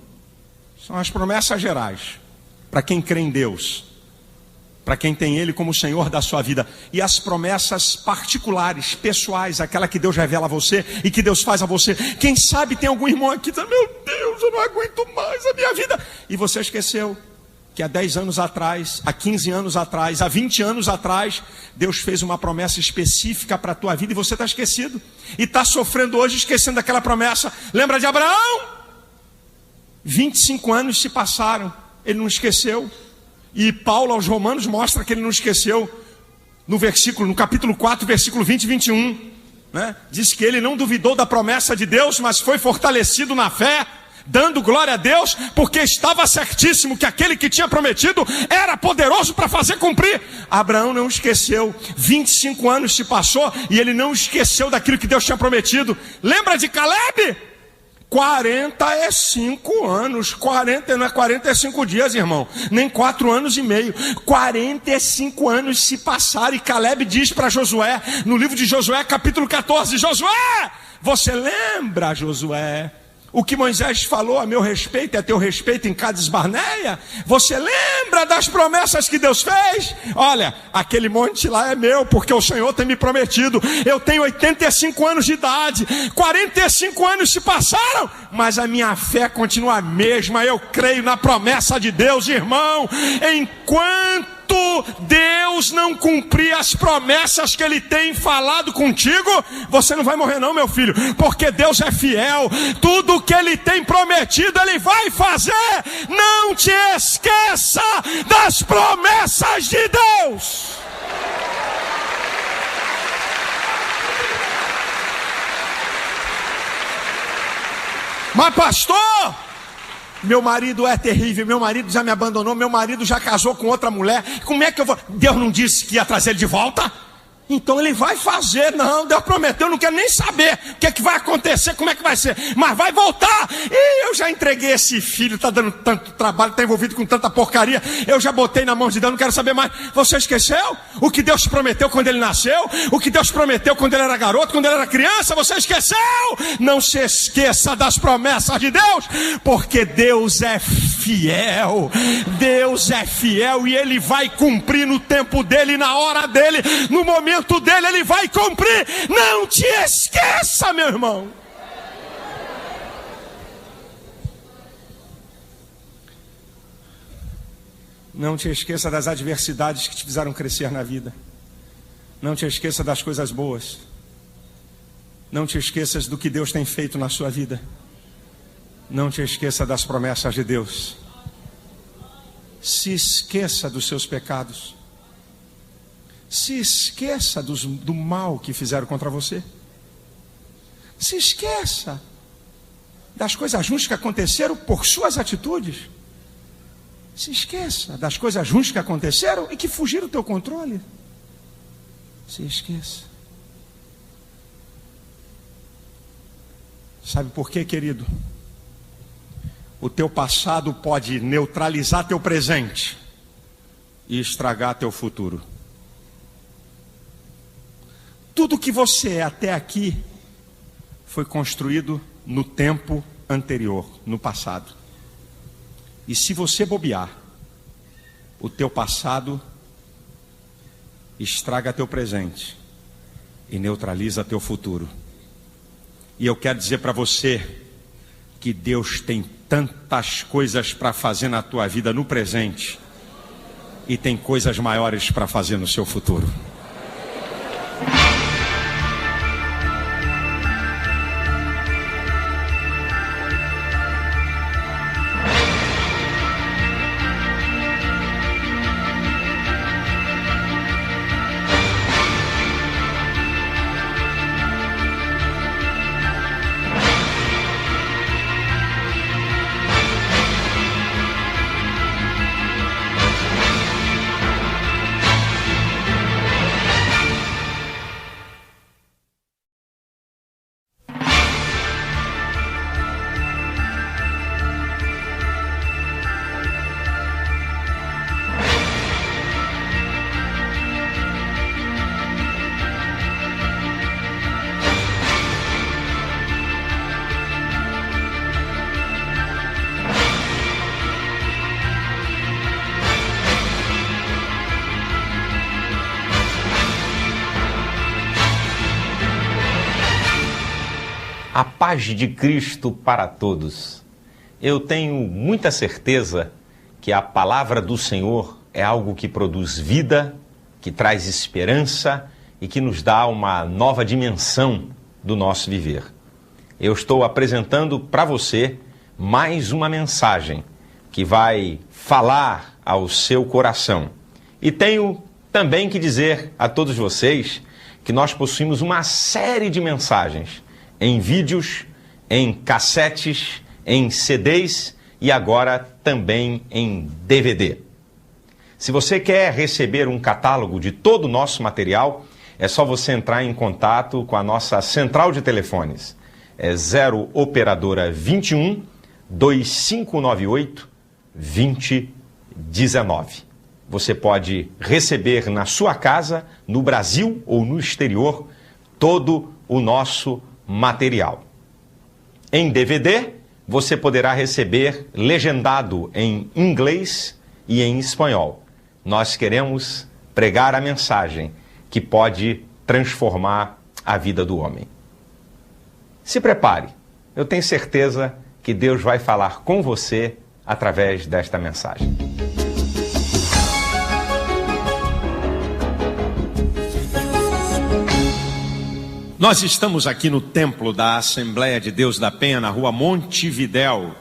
São as promessas gerais, para quem crê em Deus, para quem tem Ele como Senhor da sua vida. E as promessas particulares, pessoais, aquela que Deus revela a você e que Deus faz a você. Quem sabe tem algum irmão aqui que diz: meu Deus, eu não aguento mais a minha vida. E você esqueceu que há 10 anos atrás, há 15 anos atrás, há 20 anos atrás, Deus fez uma promessa específica para a tua vida, e você está esquecido. E está sofrendo hoje, esquecendo daquela promessa. Lembra de Abraão? 25 anos se passaram. ele não esqueceu. E Paulo aos Romanos mostra que ele não esqueceu. No capítulo 4, versículo 20 e 21, né? Diz que ele não duvidou da promessa de Deus, mas foi fortalecido na fé, dando glória a Deus, porque estava certíssimo que aquele que tinha prometido era poderoso para fazer cumprir. Abraão não esqueceu. 25 anos se passou e ele não esqueceu daquilo que Deus tinha prometido. Lembra de Caleb? 45 anos, 40 não é 45 dias, irmão, nem 4 anos e meio, 45 anos se passaram, e Caleb diz para Josué, no livro de Josué, capítulo 14, Josué, você lembra, Josué, o que Moisés falou a meu respeito e a teu respeito em Cades Barneia? Você lembra das promessas que Deus fez? Olha, aquele monte lá é meu, porque o Senhor tem me prometido. Eu tenho 85 anos de idade, 45 anos se passaram, mas a minha fé continua a mesma. Eu creio na promessa de Deus, irmão. Enquanto Deus não cumprir as promessas que Ele tem falado contigo, você não vai morrer não, meu filho, porque Deus é fiel. Tudo que Ele tem prometido, Ele vai fazer. Não te esqueça das promessas de Deus. Mas pastor, meu marido é terrível, meu marido já me abandonou, meu marido já casou com outra mulher, como é que eu vou? Deus não disse que ia trazer ele de volta? Então ele vai fazer. Não, Deus prometeu, eu não quero nem saber o que é que vai acontecer, como é que vai ser, mas vai voltar. E eu já entreguei esse filho, está dando tanto trabalho, está envolvido com tanta porcaria, eu já botei na mão de Deus, não quero saber mais. Você esqueceu o que Deus prometeu quando ele nasceu, o que Deus prometeu quando ele era garoto, quando ele era criança? Você esqueceu? Não se esqueça das promessas de Deus, porque Deus é fiel. Deus é fiel e Ele vai cumprir no tempo dele, na hora dele, no momento dele, Ele vai cumprir. Não te esqueça, meu irmão. Não te esqueça das adversidades que te fizeram crescer na vida. Não te esqueça das coisas boas. Não te esqueças do que Deus tem feito na sua vida. Não te esqueça das promessas de Deus. Se esqueça dos seus pecados. Se esqueça do mal que fizeram contra você. Se esqueça das coisas ruins que aconteceram por suas atitudes. Se esqueça das coisas ruins que aconteceram e que fugiram do teu controle. Se esqueça. Sabe por quê, querido? O teu passado pode neutralizar teu presente e estragar teu futuro. Tudo que você é até aqui foi construído no tempo anterior, no passado. E se você bobear, o teu passado estraga teu presente e neutraliza teu futuro. E eu quero dizer para você que Deus tem tantas coisas para fazer na tua vida no presente e tem coisas maiores para fazer no seu futuro. A paz de Cristo para todos. Eu tenho muita certeza que a palavra do Senhor é algo que produz vida, que traz esperança e que nos dá uma nova dimensão do nosso viver. Eu estou apresentando para você mais uma mensagem que vai falar ao seu coração. E tenho também que dizer a todos vocês que nós possuímos uma série de mensagens em vídeos, em cassetes, em CDs e agora também em DVD. Se você quer receber um catálogo de todo o nosso material, é só você entrar em contato com a nossa central de telefones. É 0 operadora 21 2598 2019. Você pode receber na sua casa, no Brasil ou no exterior, todo o nosso material. Em DVD, você poderá receber legendado em inglês e em espanhol. Nós queremos pregar a mensagem que pode transformar a vida do homem. Se prepare, eu tenho certeza que Deus vai falar com você através desta mensagem. Nós estamos aqui no templo da Assembleia de Deus da Penha, na rua Montevidéu.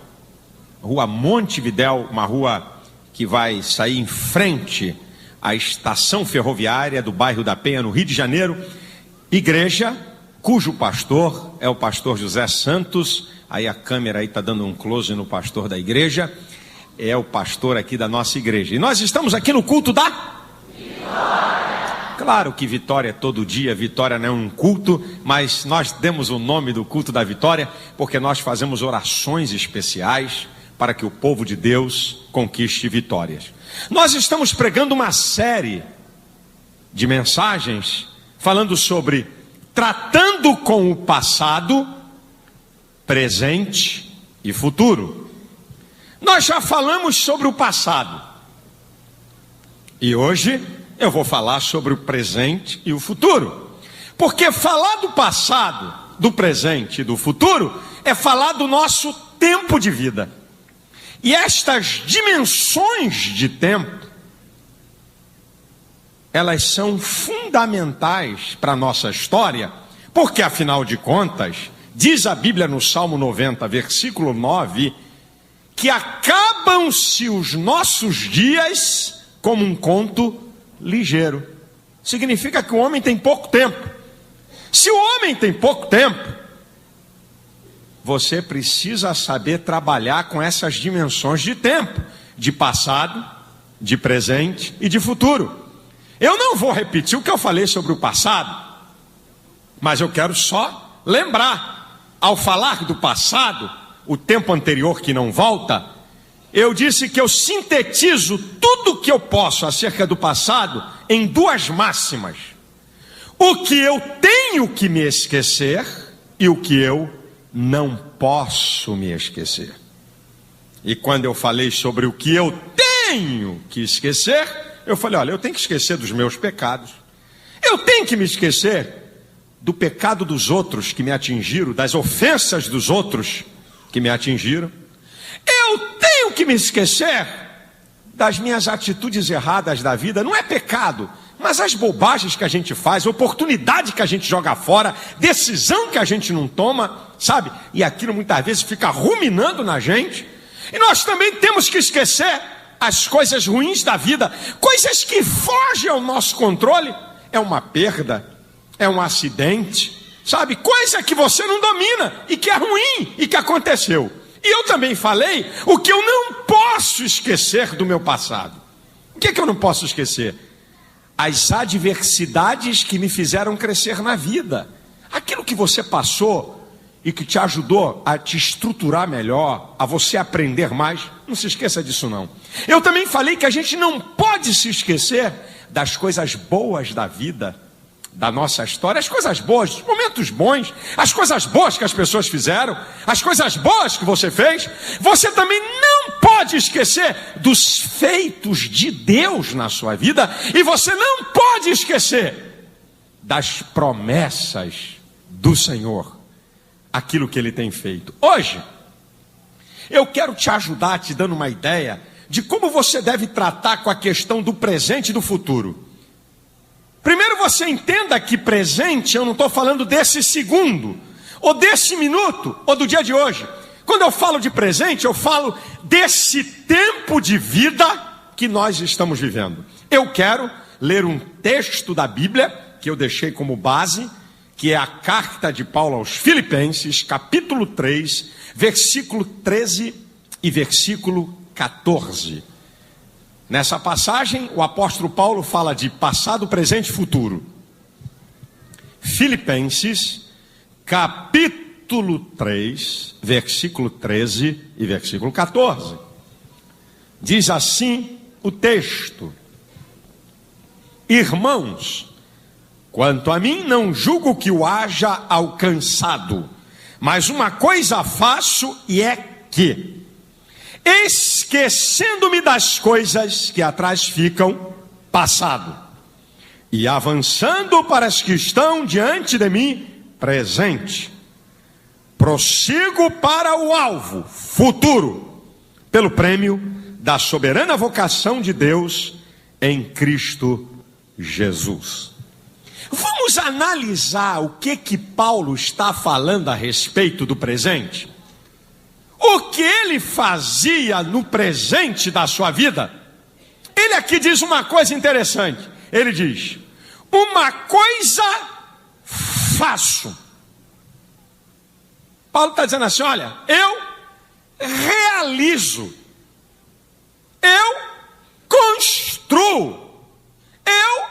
Rua Montevidéu, uma rua que vai sair em frente à estação ferroviária do bairro da Penha, no Rio de Janeiro. Igreja cujo pastor é o pastor José Santos. Aí a câmera aí está dando um close no pastor da igreja. É o pastor aqui da nossa igreja. E nós estamos aqui no culto da Vitória. Claro que Vitória é todo dia, Vitória não é um culto, mas nós demos o nome do culto da Vitória porque nós fazemos orações especiais para que o povo de Deus conquiste vitórias. Nós estamos pregando uma série de mensagens falando sobre tratando com o passado, presente e futuro. Nós já falamos sobre o passado e hoje eu vou falar sobre o presente e o futuro, porque falar do passado, do presente e do futuro é falar do nosso tempo de vida. E estas dimensões de tempo, elas são fundamentais para a nossa história, porque afinal de contas, diz a Bíblia no Salmo 90, versículo 9, que acabam-se os nossos dias como um conto ligeiro. Significa que o homem tem pouco tempo. Se o homem tem pouco tempo, você precisa saber trabalhar com essas dimensões de tempo, de passado, de presente e de futuro. Eu não vou repetir o que eu falei sobre o passado, mas eu quero só lembrar. Ao falar do passado, o tempo anterior que não volta, eu disse que eu sintetizo tudo o que eu posso acerca do passado em duas máximas: o que eu tenho que me esquecer e o que eu não posso me esquecer. E quando eu falei sobre o que eu tenho que esquecer, eu falei, olha, eu tenho que esquecer dos meus pecados. Eu tenho que me esquecer do pecado dos outros que me atingiram, das ofensas dos outros que me atingiram. Eu tenho que me esquecer das minhas atitudes erradas da vida. Não é pecado, mas as bobagens que a gente faz, oportunidade que a gente joga fora, decisão que a gente não toma, sabe? E aquilo muitas vezes fica ruminando na gente. E nós também temos que esquecer as coisas ruins da vida, coisas que fogem ao nosso controle. É uma perda, é um acidente, sabe? Coisa que você não domina e que é ruim e que aconteceu. E eu também falei o que eu não posso esquecer do meu passado. O que é que eu não posso esquecer? As adversidades que me fizeram crescer na vida. Aquilo que você passou e que te ajudou a te estruturar melhor, a você aprender mais. Não se esqueça disso não. Eu também falei que a gente não pode se esquecer das coisas boas da vida, da nossa história, as coisas boas, os momentos bons, as coisas boas que as pessoas fizeram, as coisas boas que você fez. Você também não pode esquecer dos feitos de Deus na sua vida, e você não pode esquecer das promessas do Senhor, aquilo que Ele tem feito. Hoje, eu quero te ajudar te dando uma ideia de como você deve tratar com a questão do presente e do futuro. Primeiro você entenda que presente, eu não estou falando desse segundo, ou desse minuto, ou do dia de hoje. Quando eu falo de presente, eu falo desse tempo de vida que nós estamos vivendo. Eu quero ler um texto da Bíblia, que eu deixei como base, que é a carta de Paulo aos Filipenses, capítulo 3, versículo 13 e versículo 14. Nessa passagem, o apóstolo Paulo fala de passado, presente e futuro. Filipenses, capítulo 3, versículo 13 e versículo 14. Diz assim o texto: Irmãos, quanto a mim, não julgo que o haja alcançado, mas uma coisa faço, e é que, esquecendo-me das coisas que atrás ficam, passado, e avançando para as que estão diante de mim, presente, prossigo para o alvo, futuro, pelo prêmio da soberana vocação de Deus em Cristo Jesus. Vamos analisar o que Paulo está falando a respeito do presente. O que ele fazia no presente da sua vida. Ele aqui diz uma coisa interessante. Ele diz: uma coisa faço. Paulo está dizendo assim: olha, eu realizo, eu construo, eu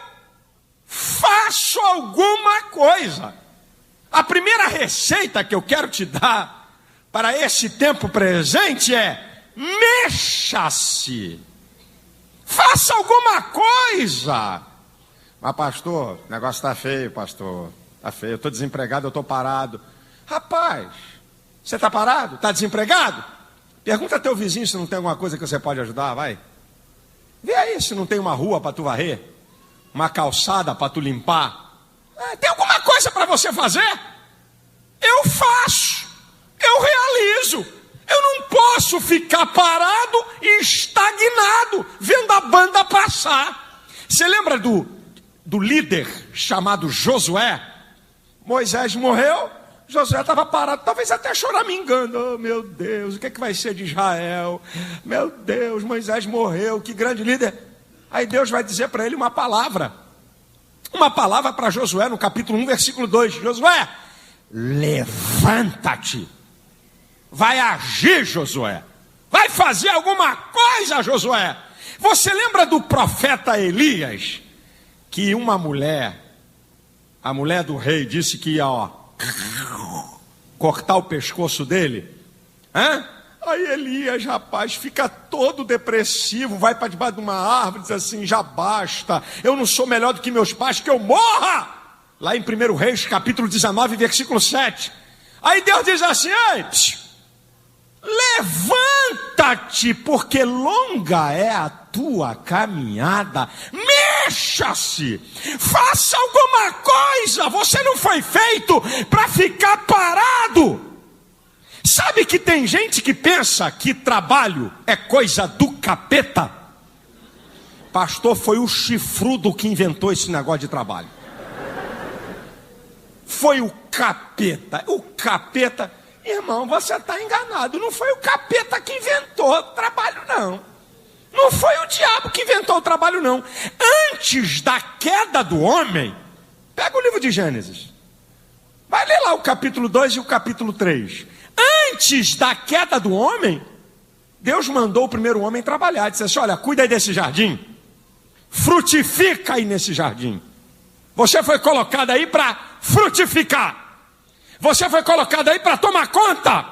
faço alguma coisa. A primeira receita que eu quero te dar para esse tempo presente é: mexa-se, faça alguma coisa. Mas pastor, o negócio está feio, pastor, está feio, eu estou desempregado, eu estou parado. Rapaz, você está parado? Está desempregado? Pergunta a teu vizinho se não tem alguma coisa que você pode ajudar, vai. Vê aí se não tem uma rua para tu varrer, uma calçada para tu limpar. Tem alguma coisa para você fazer? Eu faço, eu realizo. Eu não posso ficar parado e estagnado, vendo a banda passar. Você lembra do líder chamado Josué? Moisés morreu, Josué estava parado, talvez até choramingando. Oh, meu Deus, o que é que vai ser de Israel? Meu Deus, Moisés morreu, que grande líder. Aí Deus vai dizer para ele uma palavra para Josué no capítulo 1, versículo 2. Josué, levanta-te, vai agir, Josué, vai fazer alguma coisa, Josué. Você lembra do profeta Elias, que uma mulher, a mulher do rei, disse que ia cortar o pescoço dele? Aí Elias, rapaz, fica todo depressivo, vai para debaixo de uma árvore, diz assim: já basta, eu não sou melhor do que meus pais, que eu morra. Lá em 1 Reis, capítulo 19, versículo 7. Aí Deus diz assim: ei, levanta-te, porque longa é a tua caminhada, mexa-se, faça alguma coisa, você não foi feito para ficar parado. Sabe que tem gente que pensa que trabalho é coisa do capeta? Pastor, foi o chifrudo que inventou esse negócio de trabalho. Foi o capeta. O capeta, irmão, você está enganado. Não foi o capeta que inventou o trabalho, não. Não foi o diabo que inventou o trabalho, não. Antes da queda do homem, pega o livro de Gênesis, vai ler lá o capítulo 2 e o capítulo 3. Antes da queda do homem, Deus mandou o primeiro homem trabalhar. Disse assim: olha, cuida aí desse jardim, frutifica aí nesse jardim. Você foi colocado aí para frutificar, você foi colocado aí para tomar conta.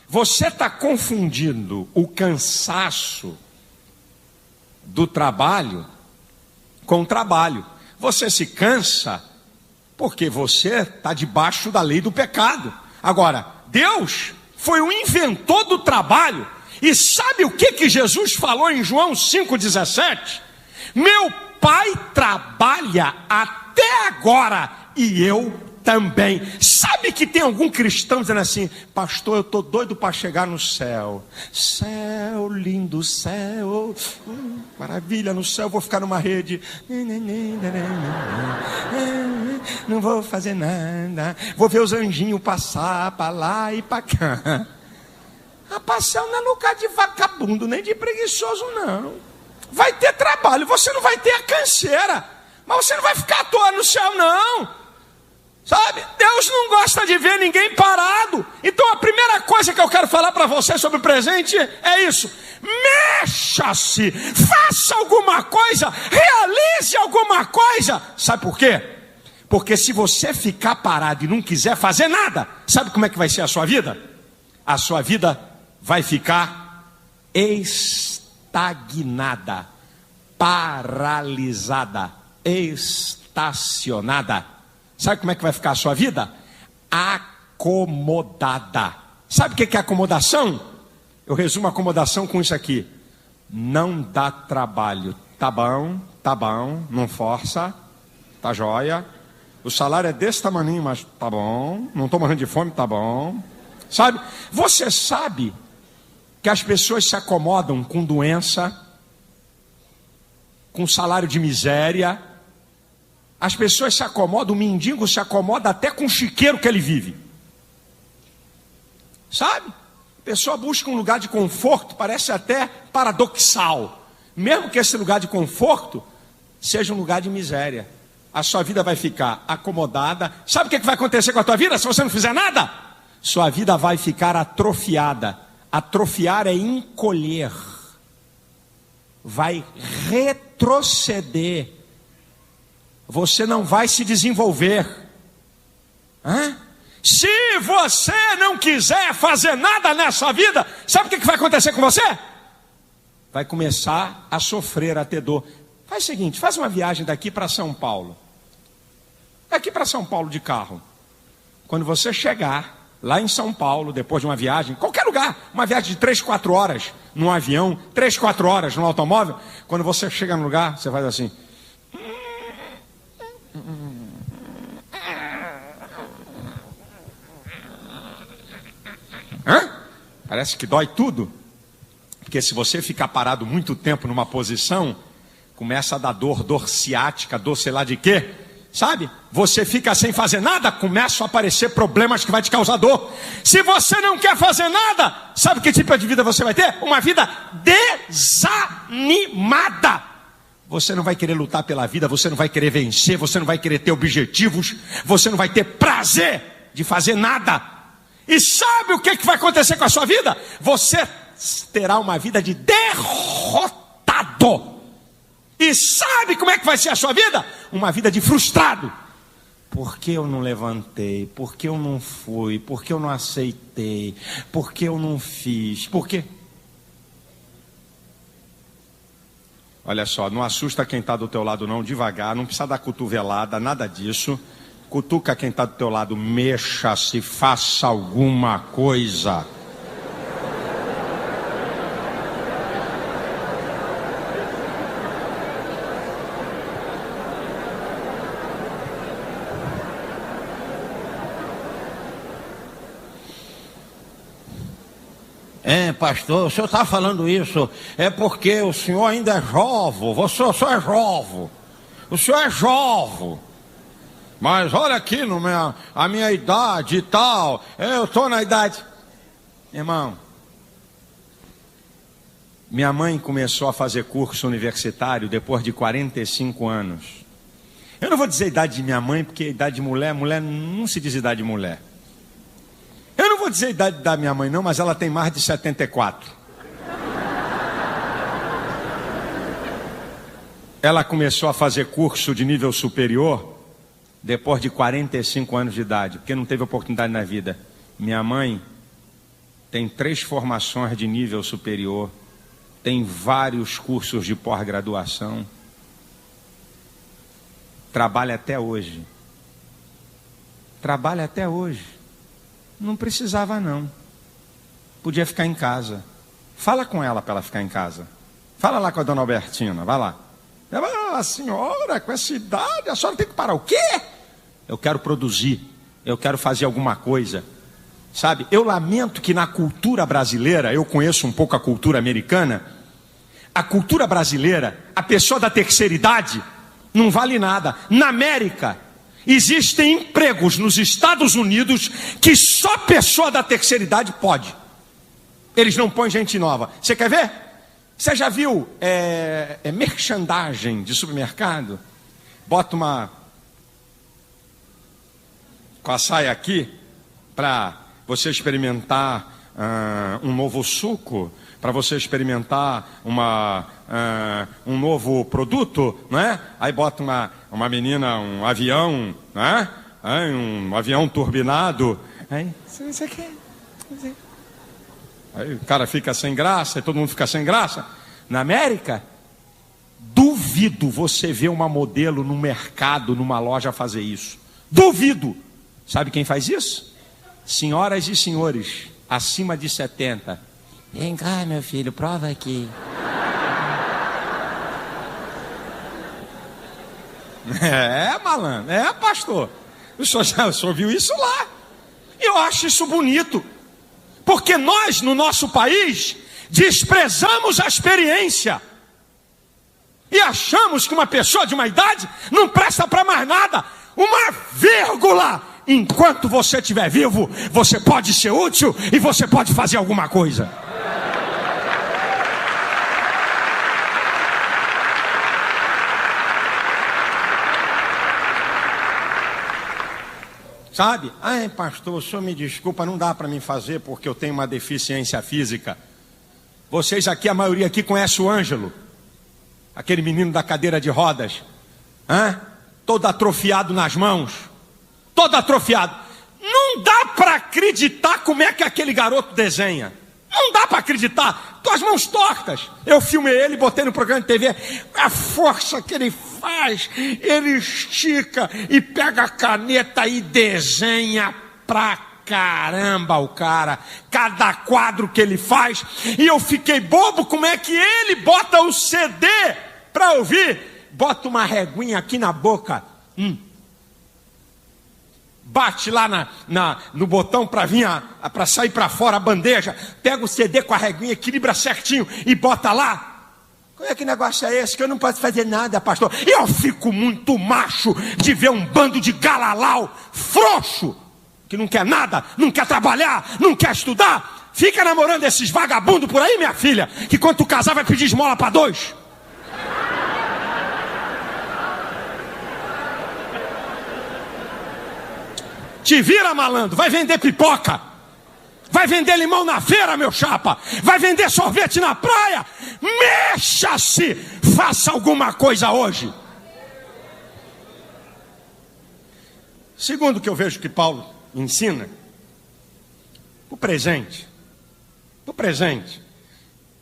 Você está confundindo o cansaço do trabalho com o trabalho. Você se cansa porque você está debaixo da lei do pecado. Agora, Deus foi o inventor do trabalho. E sabe o que Jesus falou em João 5,17? Meu Pai trabalha até agora e eu também. Sabe que tem algum cristão dizendo assim: pastor, eu estou doido para chegar no céu. Céu, lindo céu, maravilha, no céu vou ficar numa rede, não vou fazer nada, vou ver os anjinhos passar para lá e para cá. Rapaz, céu não é lugar de vagabundo, nem de preguiçoso, não. Vai ter trabalho, você não vai ter a canseira, mas você não vai ficar à toa no céu, não. Sabe? Deus não gosta de ver ninguém parado. Então a primeira coisa que eu quero falar para você sobre o presente é isso. Mexa-se, faça alguma coisa, realize alguma coisa. Sabe por quê? Porque se você ficar parado e não quiser fazer nada, sabe como é que vai ser a sua vida? A sua vida vai ficar estagnada, paralisada, estacionada. Sabe como é que vai ficar a sua vida? Acomodada. Sabe o que é acomodação? Eu resumo a acomodação com isso aqui. Não dá trabalho. Tá bom, não força, tá jóia. O salário é desse tamaninho, mas tá bom. Não estou morrendo de fome, tá bom. Sabe? Você sabe que as pessoas se acomodam com doença, com salário de miséria. As pessoas se acomodam, o mendigo se acomoda até com o chiqueiro que ele vive. Sabe? A pessoa busca um lugar de conforto, parece até paradoxal. Mesmo que esse lugar de conforto seja um lugar de miséria. A sua vida vai ficar acomodada. Sabe o que vai acontecer com a tua vida se você não fizer nada? Sua vida vai ficar atrofiada. Atrofiar é encolher. Vai retroceder. Você não vai se desenvolver. Se você não quiser fazer nada nessa vida, sabe o que vai acontecer com você? Vai começar a sofrer, a ter dor. Faz o seguinte, faz uma viagem daqui para São Paulo. Daqui para São Paulo de carro. Quando você chegar lá em São Paulo, depois de uma viagem, qualquer lugar, uma viagem de 3, 4 horas num avião, 3, 4 horas no automóvel, quando você chega no lugar, você faz assim. Parece que dói tudo. Porque se você ficar parado muito tempo numa posição, começa a dar dor ciática, dor sei lá de quê. Sabe? Você fica sem fazer nada, começam a aparecer problemas que vai te causar dor. Se você não quer fazer nada, sabe que tipo de vida você vai ter? Uma vida desanimada. Você não vai querer lutar pela vida, você não vai querer vencer, você não vai querer ter objetivos, você não vai ter prazer de fazer nada. E sabe o que vai acontecer com a sua vida? Você terá uma vida de derrotado. E sabe como é que vai ser a sua vida? Uma vida de frustrado. Por que eu não levantei? Por que eu não fui? Por que eu não aceitei? Por que eu não fiz? Por quê? Olha só, não assusta quem está do teu lado não, devagar, não precisa dar cotovelada, nada disso. Cutuca quem está do teu lado, mexa-se, faça alguma coisa. Pastor, o senhor está falando isso, é porque o senhor ainda é jovem, o senhor é jovem, o senhor é jovem, mas olha aqui, a minha idade e tal, eu estou na idade. Irmão, minha mãe começou a fazer curso universitário depois de 45 anos. Eu não vou dizer a idade de minha mãe, porque a idade de mulher não se diz idade de mulher. Eu não vou dizer a idade da minha mãe não, mas ela tem mais de 74. Ela começou a fazer curso de nível superior depois de 45 anos de idade, porque não teve oportunidade na vida. Minha mãe tem 3 formações de nível superior, tem vários cursos de pós-graduação, trabalha até hoje. Trabalha até hoje. Não precisava não. Podia ficar em casa. Fala com ela para ela ficar em casa. Fala lá com a dona Albertina, vai lá. A senhora, com essa idade, a senhora tem que parar. O quê? Eu quero produzir. Eu quero fazer alguma coisa. Sabe, eu lamento que na cultura brasileira, eu conheço um pouco a cultura americana. A cultura brasileira, a pessoa da terceira idade não vale nada. Na América, existem empregos nos Estados Unidos que só pessoa da terceira idade pode. Eles não põem gente nova. Você quer ver? Você já viu merchandising de supermercado? Bota uma com a saia aqui para você experimentar um novo suco, para você experimentar um novo produto, não é? Aí bota uma menina, um avião, não é? Um avião turbinado. Aí, você quer? Aí o cara fica sem graça, e todo mundo fica sem graça. Na América, duvido você ver uma modelo no mercado, numa loja fazer isso. Duvido. Sabe quem faz isso? Senhoras e senhores, acima de 70. Vem cá, meu filho, prova aqui. Malandro, pastor. O senhor viu isso lá. Eu acho isso bonito. Porque nós, no nosso país, desprezamos a experiência. E achamos que uma pessoa de uma idade não presta para mais nada. Uma vírgula. Enquanto você estiver vivo, você pode ser útil e você pode fazer alguma coisa. Sabe? Ai, pastor, o senhor me desculpa, não dá para mim fazer porque eu tenho uma deficiência física. Vocês aqui, a maioria aqui conhece o Ângelo, aquele menino da cadeira de rodas, todo atrofiado nas mãos, todo atrofiado. Não dá para acreditar como é que aquele garoto desenha. Não dá para acreditar. Tuas mãos tortas. Eu filmei ele, botei no programa de TV. A força que ele faz, ele estica e pega a caneta e desenha pra caramba o cara. Cada quadro que ele faz. E eu fiquei bobo, como é que ele bota o CD pra ouvir? Bota uma reguinha aqui na boca. Bate lá no botão para vir para sair para fora a bandeja, pega o CD com a reguinha, equilibra certinho e bota lá. Como é que negócio é esse? Que eu não posso fazer nada, pastor. E eu fico muito macho de ver um bando de galalau frouxo, que não quer nada, não quer trabalhar, não quer estudar. Fica namorando esses vagabundos por aí, minha filha, que quando tu casar vai pedir esmola para 2. Te vira, malandro, vai vender pipoca, vai vender limão na feira, meu chapa, vai vender sorvete na praia. Mexa-se, faça alguma coisa hoje. Segundo que eu vejo que Paulo ensina, o presente.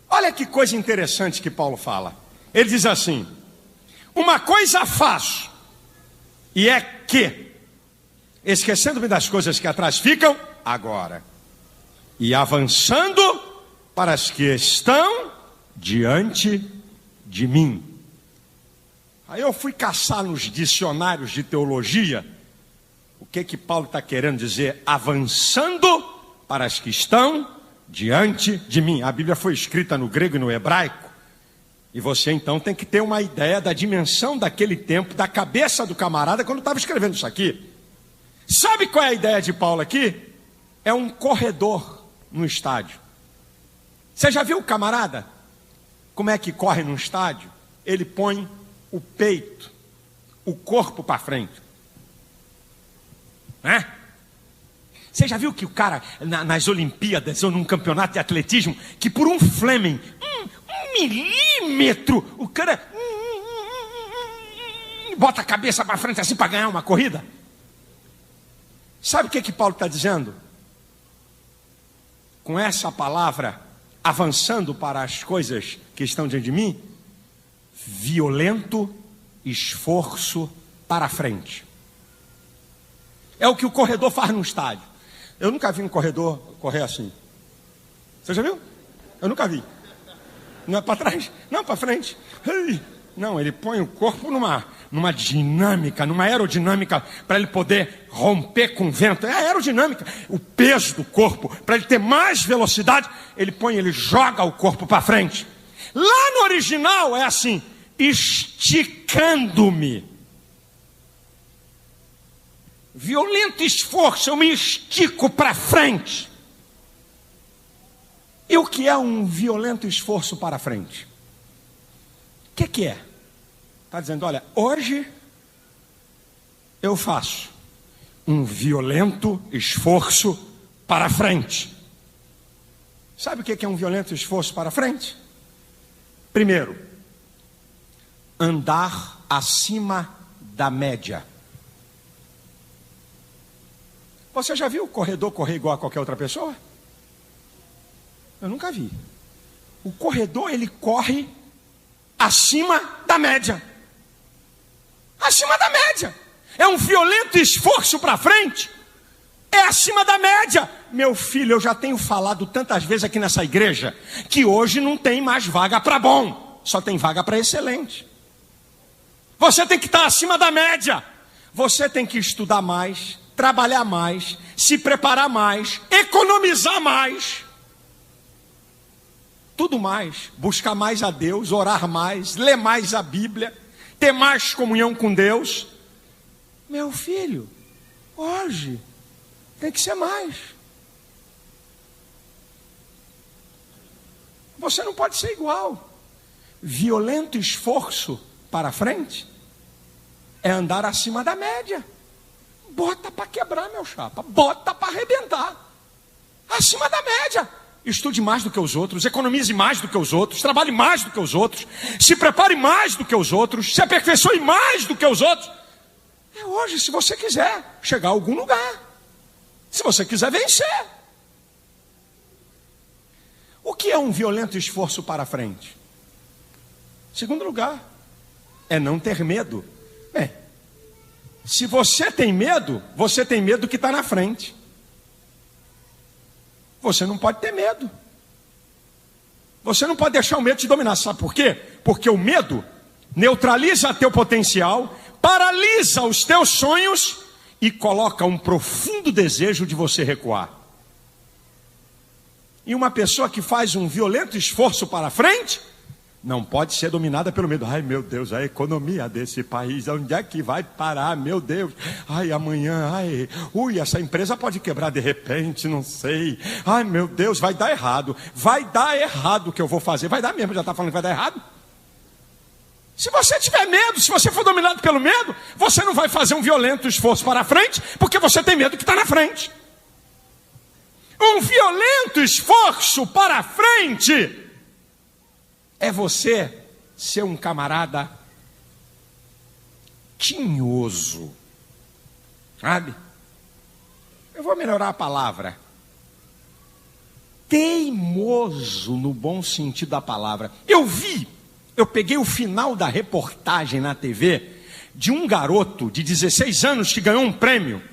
Olha que coisa interessante que Paulo fala. Ele diz assim: uma coisa faço, e é que, esquecendo-me das coisas que atrás ficam, agora, e avançando para as que estão diante de mim. Aí eu fui caçar nos dicionários de teologia, o que Paulo está querendo dizer, avançando para as que estão diante de mim. A Bíblia foi escrita no grego e no hebraico, e você então tem que ter uma ideia da dimensão daquele tempo, da cabeça do camarada quando estava escrevendo isso aqui. Sabe qual é a ideia de Paulo aqui? É um corredor no estádio. Você já viu o camarada? Como é que corre num estádio? Ele põe o peito, o corpo para frente. Você já viu que o cara, nas Olimpíadas ou num campeonato de atletismo, que por um Fleming, um milímetro, o cara bota a cabeça para frente assim para ganhar uma corrida? Sabe o que Paulo está dizendo? Com essa palavra, avançando para as coisas que estão diante de mim, violento esforço para frente. É o que o corredor faz no estádio. Eu nunca vi um corredor correr assim. Você já viu? Eu nunca vi. Não é para trás, não, para frente. Não, ele põe o corpo numa dinâmica, numa aerodinâmica, para ele poder romper com o vento. É a aerodinâmica, o peso do corpo, para ele ter mais velocidade, ele joga o corpo para frente. Lá no original é assim, esticando-me. Violento esforço, eu me estico para frente. E o que é um violento esforço para frente? O que é? Está dizendo, olha, hoje eu faço um violento esforço para frente. Sabe o que é um violento esforço para frente? Primeiro, andar acima da média. Você já viu o corredor correr igual a qualquer outra pessoa? Eu nunca vi. O corredor, ele corre acima da média. Acima da média. É um violento esforço para frente. É acima da média. Meu filho, eu já tenho falado tantas vezes aqui nessa igreja que hoje não tem mais vaga para bom, só tem vaga para excelente. Você tem que estar acima da média. Você tem que estudar mais, trabalhar mais, se preparar mais, economizar mais. Tudo mais, buscar mais a Deus, orar mais, ler mais a Bíblia, ter mais comunhão com Deus. Meu filho, hoje tem que ser mais. Você não pode ser igual. Violento esforço para frente é andar acima da média. Bota para quebrar, meu chapa. Bota para arrebentar. Acima da média. Estude mais do que os outros, economize mais do que os outros, trabalhe mais do que os outros, se prepare mais do que os outros, se aperfeiçoe mais do que os outros. É hoje, se você quiser chegar a algum lugar. Se você quiser vencer. O que é um violento esforço para frente? Segundo lugar, é não ter medo. Bem, se você tem medo que está na frente. Você não pode ter medo. Você não pode deixar o medo te dominar. Sabe por quê? Porque o medo neutraliza teu potencial, paralisa os teus sonhos e coloca um profundo desejo de você recuar. E uma pessoa que faz um violento esforço para frente não pode ser dominada pelo medo. Ai, meu Deus, a economia desse país, onde é que vai parar, meu Deus? Ai, amanhã, ai, essa empresa pode quebrar de repente, não sei. Ai, meu Deus, vai dar errado. Vai dar errado o que eu vou fazer. Vai dar mesmo, já está falando que vai dar errado? Se você tiver medo, se você for dominado pelo medo, você não vai fazer um violento esforço para frente, porque você tem medo que está na frente. Um violento esforço para frente é você ser um camarada tinhoso, sabe? Eu vou melhorar a palavra. Teimoso no bom sentido da palavra. Eu peguei o final da reportagem na TV de um garoto de 16 anos que ganhou um prêmio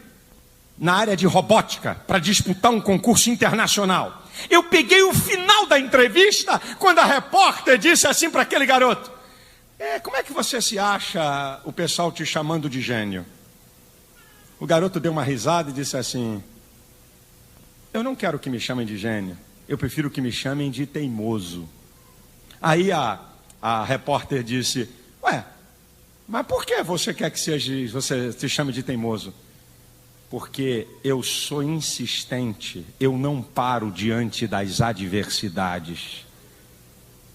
na área de robótica para disputar um concurso internacional. Eu peguei o final da entrevista quando a repórter disse assim para aquele garoto: como é que você se acha o pessoal te chamando de gênio? O garoto deu uma risada e disse assim: eu não quero que me chamem de gênio, eu prefiro que me chamem de teimoso. Aí a repórter disse: mas por que você quer que você se chame de teimoso? Porque eu sou insistente, eu não paro diante das adversidades.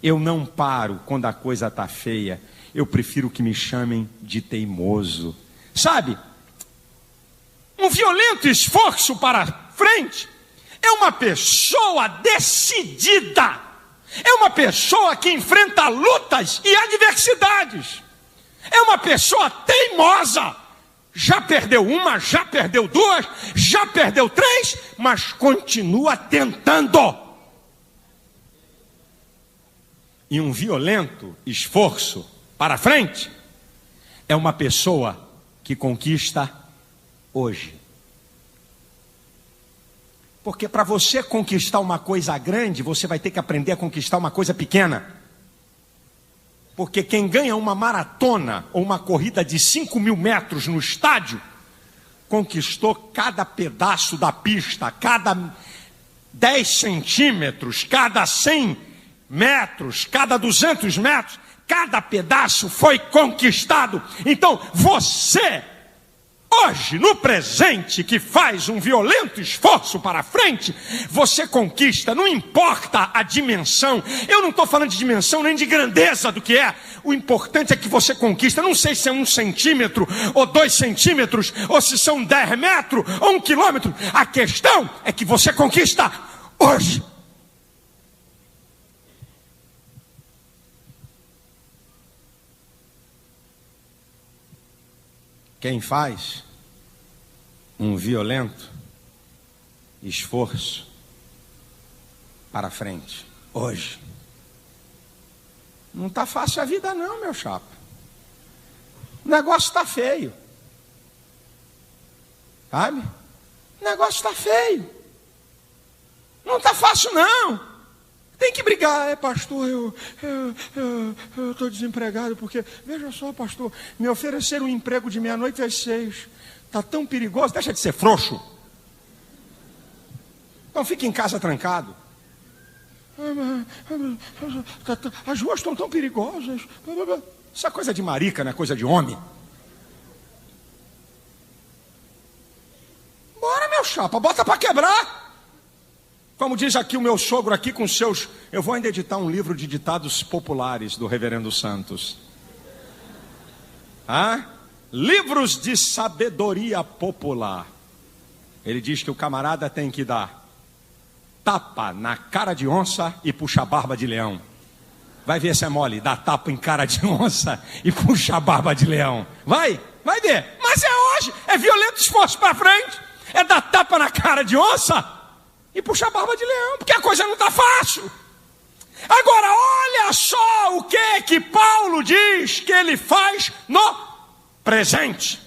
Eu não paro quando a coisa está feia, eu prefiro que me chamem de teimoso. Sabe, um violento esforço para frente é uma pessoa decidida, é uma pessoa que enfrenta lutas e adversidades, é uma pessoa teimosa. Já perdeu uma, já perdeu duas, já perdeu três, mas continua tentando. E um violento esforço para frente é uma pessoa que conquista hoje. Porque para você conquistar uma coisa grande, você vai ter que aprender a conquistar uma coisa pequena. Porque quem ganha uma maratona ou uma corrida de 5.000 metros no estádio, conquistou cada pedaço da pista, cada 10 centímetros, cada 100 metros, cada 200 metros, cada pedaço foi conquistado. Então você hoje, no presente, que faz um violento esforço para frente, você conquista, não importa a dimensão. Eu não estou falando de dimensão nem de grandeza do que é. O importante é que você conquista. Não sei se é 1 centímetro ou 2 centímetros, ou se são 10 metros ou 1 quilômetro. A questão é que você conquista hoje. Quem faz um violento esforço para frente hoje, não está fácil a vida não, meu chapa. O negócio está feio. Sabe? O negócio está feio. Não está fácil não. Tem que brigar. Pastor, eu estou desempregado porque, veja só, pastor, me ofereceram um emprego de 12h às 6. Está tão perigoso, deixa de ser frouxo. Então fica em casa trancado. As ruas estão tão perigosas. Isso é coisa de marica, não é coisa de homem. Bora, meu chapa, bota para quebrar. Como diz aqui o meu sogro aqui com seus... Eu vou ainda editar um livro de ditados populares do Reverendo Santos. Livros de sabedoria popular. Ele diz que o camarada tem que dar tapa na cara de onça e puxar barba de leão. Vai ver se é mole, dá tapa em cara de onça e puxar barba de leão. Vai ver. Mas é hoje, é violento esforço para frente. É dar tapa na cara de onça e puxar barba de leão, porque a coisa não está fácil. Agora, olha só o que Paulo diz que ele faz no presente.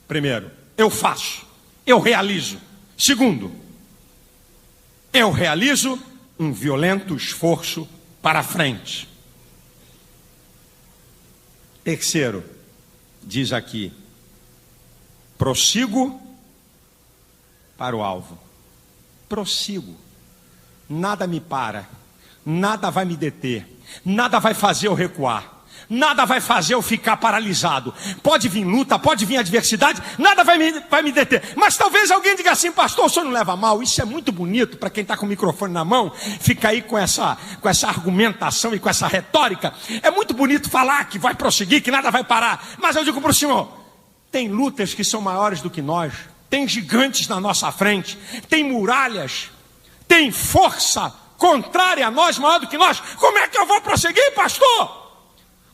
Primeiro, eu faço, eu realizo. Segundo, eu realizo um violento esforço para frente. Terceiro, diz aqui, prossigo para o alvo. Prossigo. Nada me para, nada vai me deter, nada vai fazer eu recuar, nada vai fazer eu ficar paralisado. Pode vir luta, pode vir adversidade, nada vai me deter. Mas talvez alguém diga assim: pastor, o senhor não leva mal? Isso é muito bonito para quem está com o microfone na mão, fica aí com essa argumentação e com essa retórica. É muito bonito falar que vai prosseguir, que nada vai parar. Mas eu digo para o senhor, tem lutas que são maiores do que nós. Tem gigantes na nossa frente, tem muralhas, tem força contrária a nós, maior do que nós. Como é que eu vou prosseguir, pastor?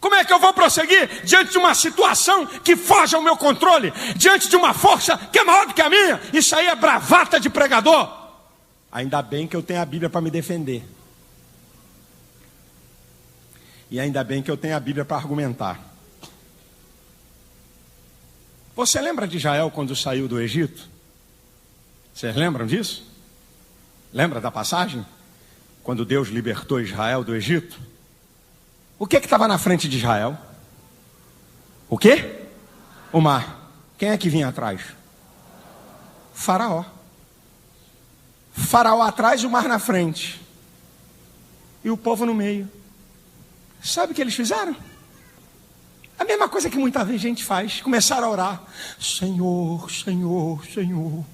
Como é que eu vou prosseguir diante de uma situação que foge ao meu controle? Diante de uma força que é maior do que a minha? Isso aí é bravata de pregador. Ainda bem que eu tenho a Bíblia para me defender. E ainda bem que eu tenho a Bíblia para argumentar. Você lembra de Israel quando saiu do Egito? Vocês lembram disso? Lembra da passagem? Quando Deus libertou Israel do Egito? O que estava na frente de Israel? O quê? O mar. Quem é que vinha atrás? Faraó. Faraó atrás e o mar na frente. E o povo no meio. Sabe o que eles fizeram? A mesma coisa que muita gente faz. Começaram a orar. Senhor, Senhor, Senhor.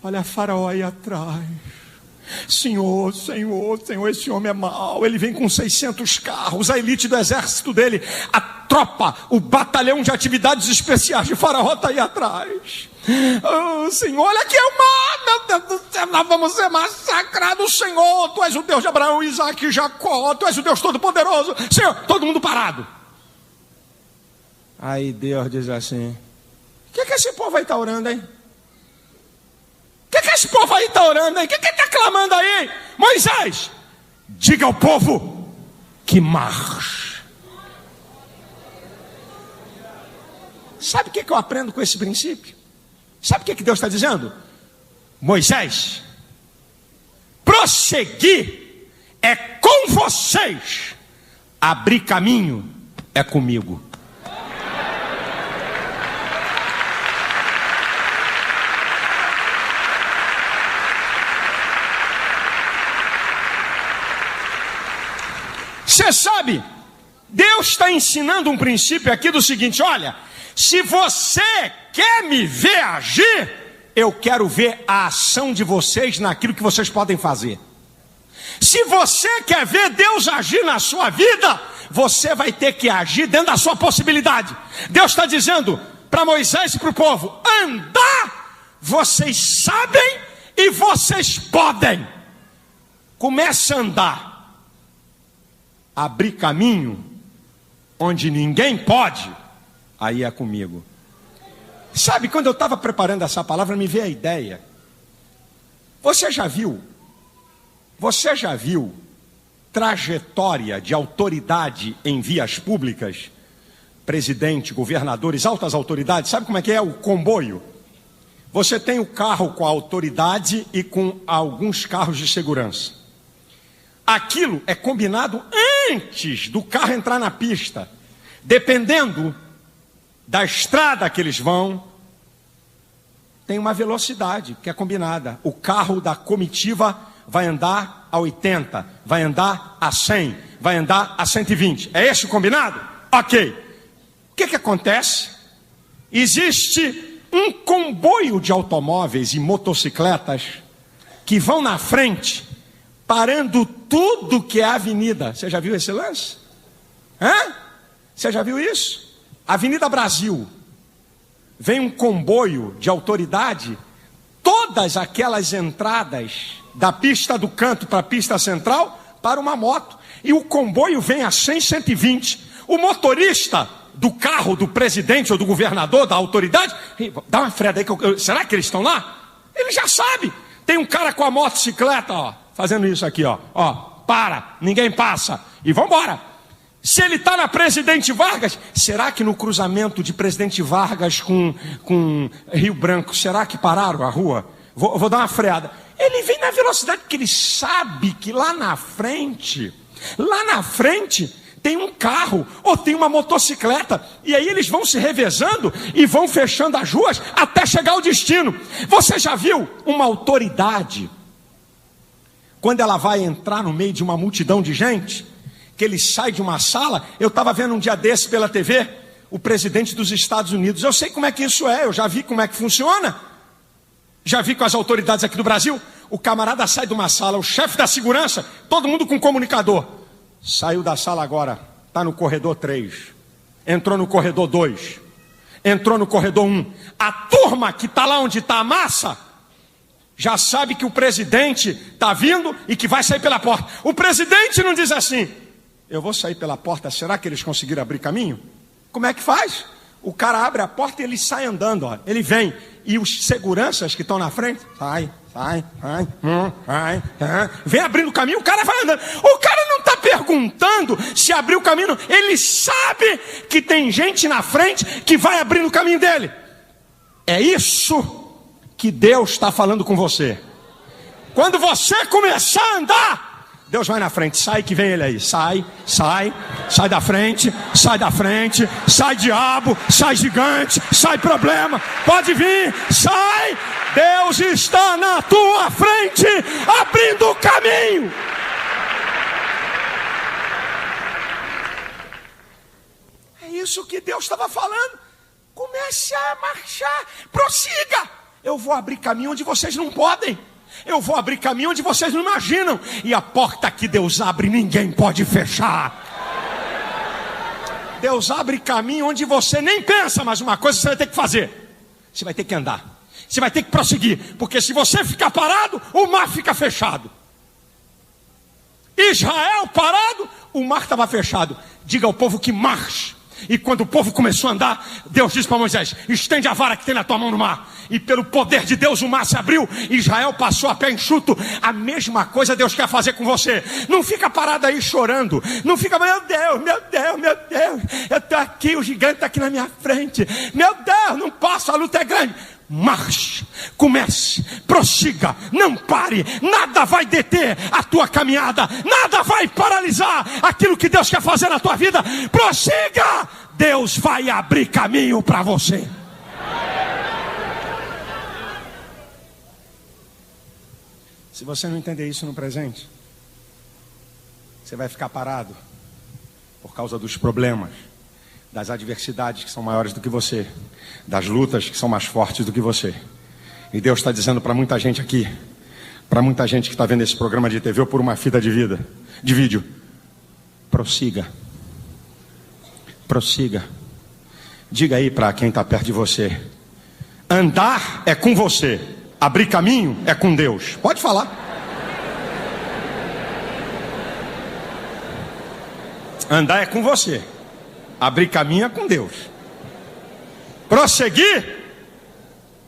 Olha a Faraó aí atrás. Senhor, Senhor, Senhor, esse homem é mau. Ele vem com 600 carros, a elite do exército dele, a tropa, o batalhão de atividades especiais de Faraó está aí atrás. Oh, Senhor, olha aqui é o mar, meu Deus do céu, nós vamos ser massacrados. Senhor, Tu és o Deus de Abraão, Isaac e Jacó, Tu és o Deus Todo-Poderoso. Senhor, todo mundo parado. Aí Deus diz assim: o que esse povo aí está orando, hein? O que esse povo aí está orando, hein? O que está clamando aí? Moisés, diga ao povo que marche. Sabe o que eu aprendo com esse princípio? Sabe o que Deus está dizendo? Moisés, prosseguir é com vocês, abrir caminho é comigo. Você sabe, Deus está ensinando um princípio aqui do seguinte: olha, Se você quer me ver agir, eu quero ver a ação de vocês naquilo que vocês podem fazer. Se você quer ver Deus agir na sua vida, você vai ter que agir dentro da sua possibilidade. Deus está dizendo para Moisés e para o povo: andar, vocês sabem e vocês podem. Comece a andar, abrir caminho onde ninguém pode, aí é comigo. Sabe, quando eu estava preparando essa palavra, me veio a ideia. Você já viu trajetória de autoridade em vias públicas? Presidente, governadores, altas autoridades, sabe como é que é o comboio? Você tem o carro com a autoridade e com alguns carros de segurança. Aquilo é combinado antes do carro entrar na pista. Dependendo da estrada que eles vão, tem uma velocidade que é combinada. O carro da comitiva vai andar a 80, vai andar a 100, vai andar a 120. É esse o combinado? Ok. O que acontece? Existe um comboio de automóveis e motocicletas que vão na frente, parando tudo que é avenida. Você já viu esse lance? Você já viu isso? Avenida Brasil. Vem um comboio de autoridade, todas aquelas entradas da pista do canto para a pista central, para uma moto. E o comboio vem a 100, 120. O motorista do carro do presidente ou do governador, da autoridade, dá uma freada aí, será que eles estão lá? Ele já sabe. Tem um cara com a motocicleta, ó, fazendo isso aqui, ó, para, ninguém passa, e vamos embora. Se ele está na Presidente Vargas, será que no cruzamento de Presidente Vargas com Rio Branco, será que pararam a rua? Vou dar uma freada. Ele vem na velocidade, porque ele sabe que lá na frente tem um carro ou tem uma motocicleta. E aí eles vão se revezando e vão fechando as ruas até chegar ao destino. Você já viu uma autoridade, quando ela vai entrar no meio de uma multidão de gente, que ele sai de uma sala? Eu estava vendo um dia desse pela TV, o presidente dos Estados Unidos. Eu sei como é que isso é, eu já vi como é que funciona. Já vi com as autoridades aqui do Brasil. O camarada sai de uma sala, o chefe da segurança, todo mundo com comunicador. Saiu da sala agora, está no corredor 3. Entrou no corredor 2. Entrou no corredor 1. A turma que está lá onde está a massa já sabe que o presidente está vindo e que vai sair pela porta. O presidente não diz assim: eu vou sair pela porta, será que eles conseguiram abrir caminho? Como é que faz? O cara abre a porta e ele sai andando, ó. Ele vem. E os seguranças que estão na frente, vem abrindo caminho, o cara vai andando. O cara não está perguntando se abriu o caminho, ele sabe que tem gente na frente que vai abrindo o caminho dele. É isso que Deus está falando com você. Quando você começar a andar, Deus vai na frente. Sai que vem ele aí. Sai da frente, sai diabo, sai gigante, sai problema, pode vir, sai. Deus está na tua frente, abrindo o caminho. É isso que Deus estava falando. Comece a marchar, prossiga. Eu vou abrir caminho onde vocês não podem. Eu vou abrir caminho onde vocês não imaginam. E a porta que Deus abre, ninguém pode fechar. Deus abre caminho onde você nem pensa. Mas uma coisa você vai ter que fazer: você vai ter que andar, você vai ter que prosseguir. Porque se você ficar parado, o mar fica fechado. Israel parado, o mar estava fechado. Diga ao povo que marche. E quando o povo começou a andar, Deus disse para Moisés: estende a vara que tem na tua mão no mar. E pelo poder de Deus o mar se abriu. Israel passou a pé enxuto. A mesma coisa Deus quer fazer com você. Não fica parado aí chorando. Não fica: meu Deus, eu estou aqui, o gigante está aqui na minha frente. Meu Deus, não posso, a luta é grande. Marche, comece, prossiga, não pare. Nada vai deter a tua caminhada, nada vai paralisar aquilo que Deus quer fazer na tua vida. Prossiga, Deus vai abrir caminho para você. Se você não entender isso no presente, você vai ficar parado por causa dos problemas, das adversidades que são maiores do que você, das lutas que são mais fortes do que você. E Deus está dizendo para muita gente aqui, para muita gente que está vendo esse programa de TV ou por uma fita de vídeo, prossiga. Prossiga. Diga aí para quem está perto de você: andar é com você, abrir caminho é com Deus. Pode falar. Andar é com você, abrir caminho é com Deus. Prosseguir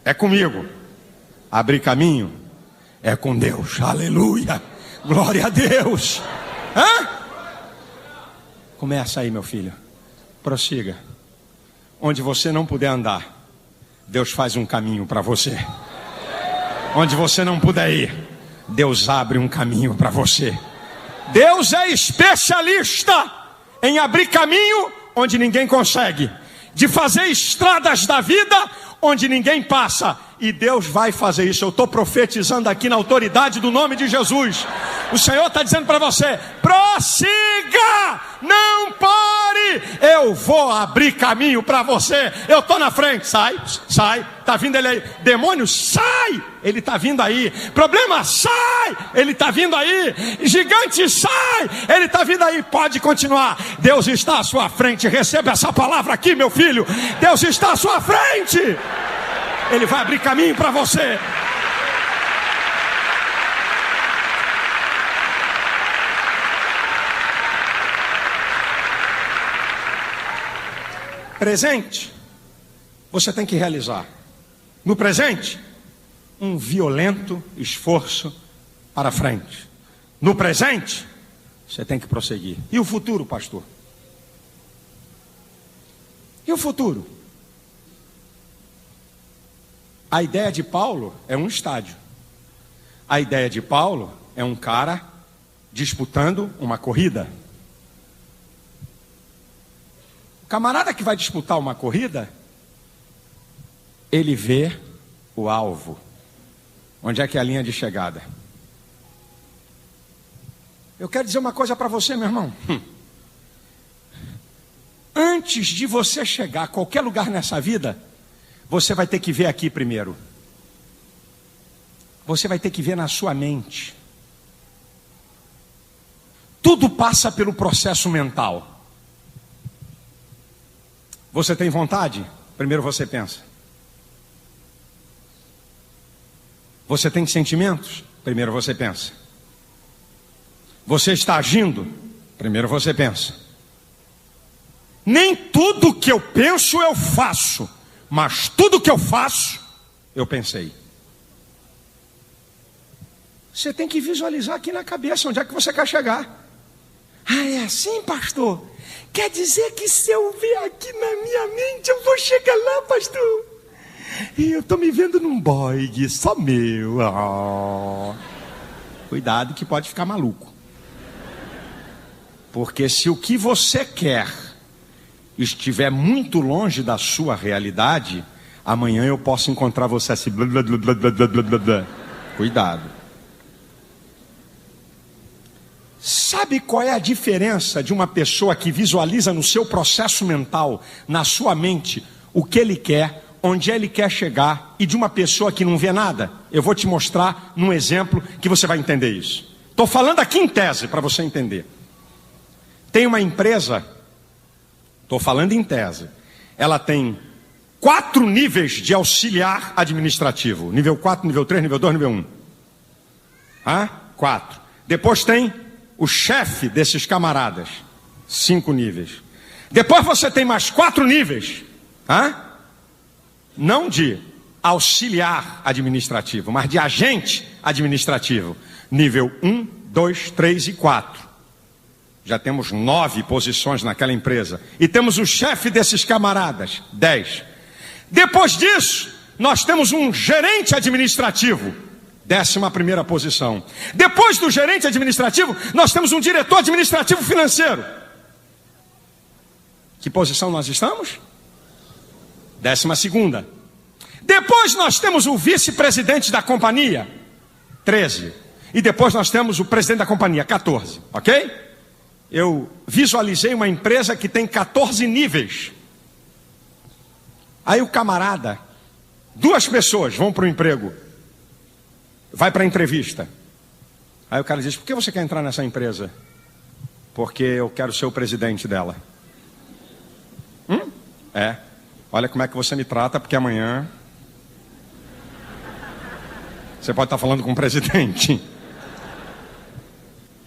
é comigo, abrir caminho é com Deus. Aleluia, glória a Deus. Começa aí, meu filho. Prossiga. Onde você não puder andar, Deus faz um caminho para você. Onde você não puder ir, Deus abre um caminho para você. Deus é especialista em abrir caminho onde ninguém consegue, de fazer estradas da vida onde ninguém passa. E Deus vai fazer isso. Eu estou profetizando aqui na autoridade do nome de Jesus. O Senhor está dizendo para você: prossiga, não pare, eu vou abrir caminho para você. Eu estou na frente. Sai, está vindo ele aí. Demônio, sai, ele está vindo aí. Problema, sai, ele está vindo aí. Gigante, sai, ele está vindo aí. Pode continuar, Deus está à sua frente. Receba essa palavra aqui, meu filho. Deus está à sua frente. Ele vai abrir caminho para você. Presente, você tem que realizar. No presente, um violento esforço para frente. No presente, você tem que prosseguir. E o futuro, pastor? E o futuro? A ideia de Paulo é um estádio. A ideia de Paulo é um cara disputando uma corrida. O camarada que vai disputar uma corrida, ele vê o alvo. Onde é que é a linha de chegada? Eu quero dizer uma coisa para você, meu irmão. Antes de você chegar a qualquer lugar nessa vida, você vai ter que ver aqui primeiro. Você vai ter que ver na sua mente. Tudo passa pelo processo mental. Você tem vontade? Primeiro você pensa. Você tem sentimentos? Primeiro você pensa. Você está agindo? Primeiro você pensa. Nem tudo que eu penso eu faço, mas tudo que eu faço, eu pensei. Você tem que visualizar aqui na cabeça onde é que você quer chegar. Ah, é assim, pastor? Quer dizer que se eu ver aqui na minha mente, eu vou chegar lá, pastor? E eu estou me vendo num Boeing, só meu. Oh. Cuidado que pode ficar maluco. Porque se o que você quer estiver muito longe da sua realidade, amanhã eu posso encontrar você assim, blá, blá, blá, blá, blá, blá, blá. Cuidado. Sabe qual é a diferença de uma pessoa que visualiza no seu processo mental, na sua mente, o que ele quer, onde ele quer chegar, e de uma pessoa que não vê nada? Eu vou te mostrar num exemplo que você vai entender isso. Estou falando aqui em tese para você entender. Tem uma empresa, estou falando em tese, ela tem 4 níveis de auxiliar administrativo. Nível 4, nível 3, nível 2, nível 1. 4. Depois tem o chefe desses camaradas. 5 níveis. Depois você tem mais 4 níveis. Não de auxiliar administrativo, mas de agente administrativo. Nível 1, 2, 3 e 4. Já temos 9 posições naquela empresa. E temos o chefe desses camaradas, 10. Depois disso, nós temos um gerente administrativo, 11ª posição. Depois do gerente administrativo, nós temos um diretor administrativo financeiro. Que posição nós estamos? 12ª. Depois nós temos o vice-presidente da companhia, 13. E depois nós temos o presidente da companhia, 14. Ok? eu visualizei uma empresa que tem 14 níveis. Aí o camarada, 2 pessoas vão para o emprego, vai para a entrevista. Aí o cara diz: por que você quer entrar nessa empresa? Porque eu quero ser o presidente dela. Olha como é que você me trata, porque amanhã você pode estar falando com o presidente.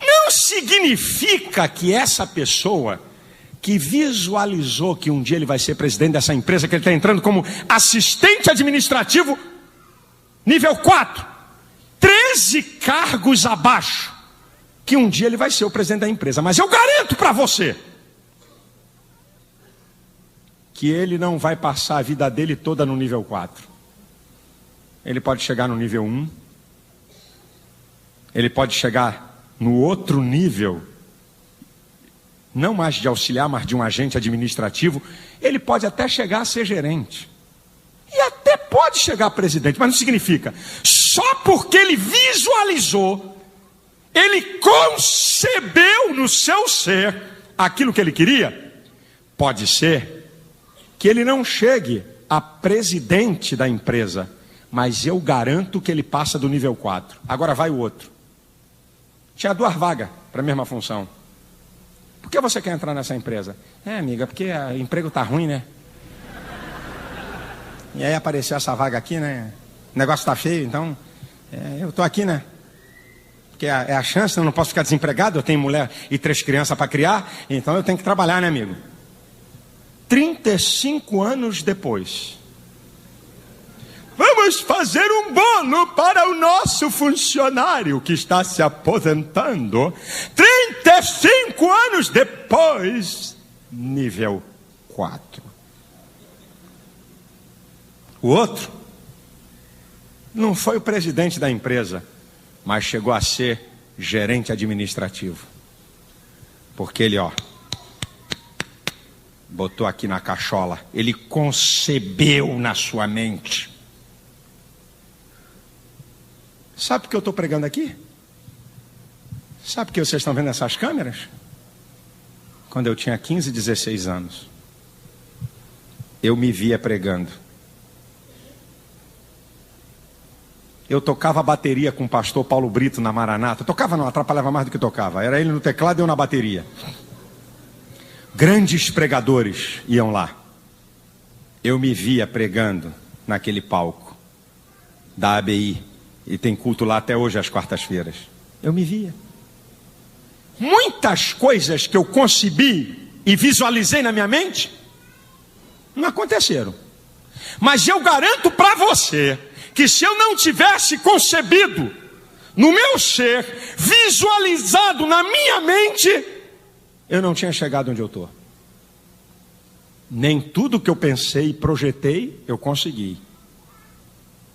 Não significa que essa pessoa que visualizou que um dia ele vai ser presidente dessa empresa, que ele está entrando como assistente administrativo, nível 4, 13 cargos abaixo, que um dia ele vai ser o presidente da empresa. Mas eu garanto para você que ele não vai passar a vida dele toda no nível 4. Ele pode chegar no nível 1. Ele pode chegar no outro nível, não mais de auxiliar, mas de um agente administrativo. Ele pode até chegar a ser gerente. E até pode chegar a presidente, mas não significa. Só porque ele visualizou, ele concebeu no seu ser aquilo que ele queria, pode ser que ele não chegue a presidente da empresa, mas eu garanto que ele passa do nível 4. Agora vai o outro. Tinha 2 vagas para a mesma função. Por que você quer entrar nessa empresa? Amiga, porque o emprego tá ruim, né? E aí apareceu essa vaga aqui, né? O negócio tá feio, então eu tô aqui, né? Porque é a chance, eu não posso ficar desempregado, eu tenho mulher e 3 crianças para criar, então eu tenho que trabalhar, né, amigo? 35 anos depois, vamos fazer um bolo para o nosso funcionário que está se aposentando. 35 anos depois, nível 4. O outro não foi o presidente da empresa, mas chegou a ser gerente administrativo. Porque ele, botou aqui na cachola, ele concebeu na sua mente. Sabe por que eu estou pregando aqui? Sabe por que vocês estão vendo essas câmeras? Quando eu tinha 15, 16 anos, eu me via pregando. Eu tocava bateria com o pastor Paulo Brito na Maranata. Tocava não, atrapalhava mais do que tocava. Era ele no teclado e eu na bateria. Grandes pregadores iam lá. Eu me via pregando naquele palco da ABI. E tem culto lá até hoje às quartas-feiras. Eu me via. Muitas coisas que eu concebi e visualizei na minha mente não aconteceram. Mas eu garanto para você que se eu não tivesse concebido no meu ser, visualizado na minha mente, eu não tinha chegado onde eu estou. Nem tudo que eu pensei e projetei, eu consegui.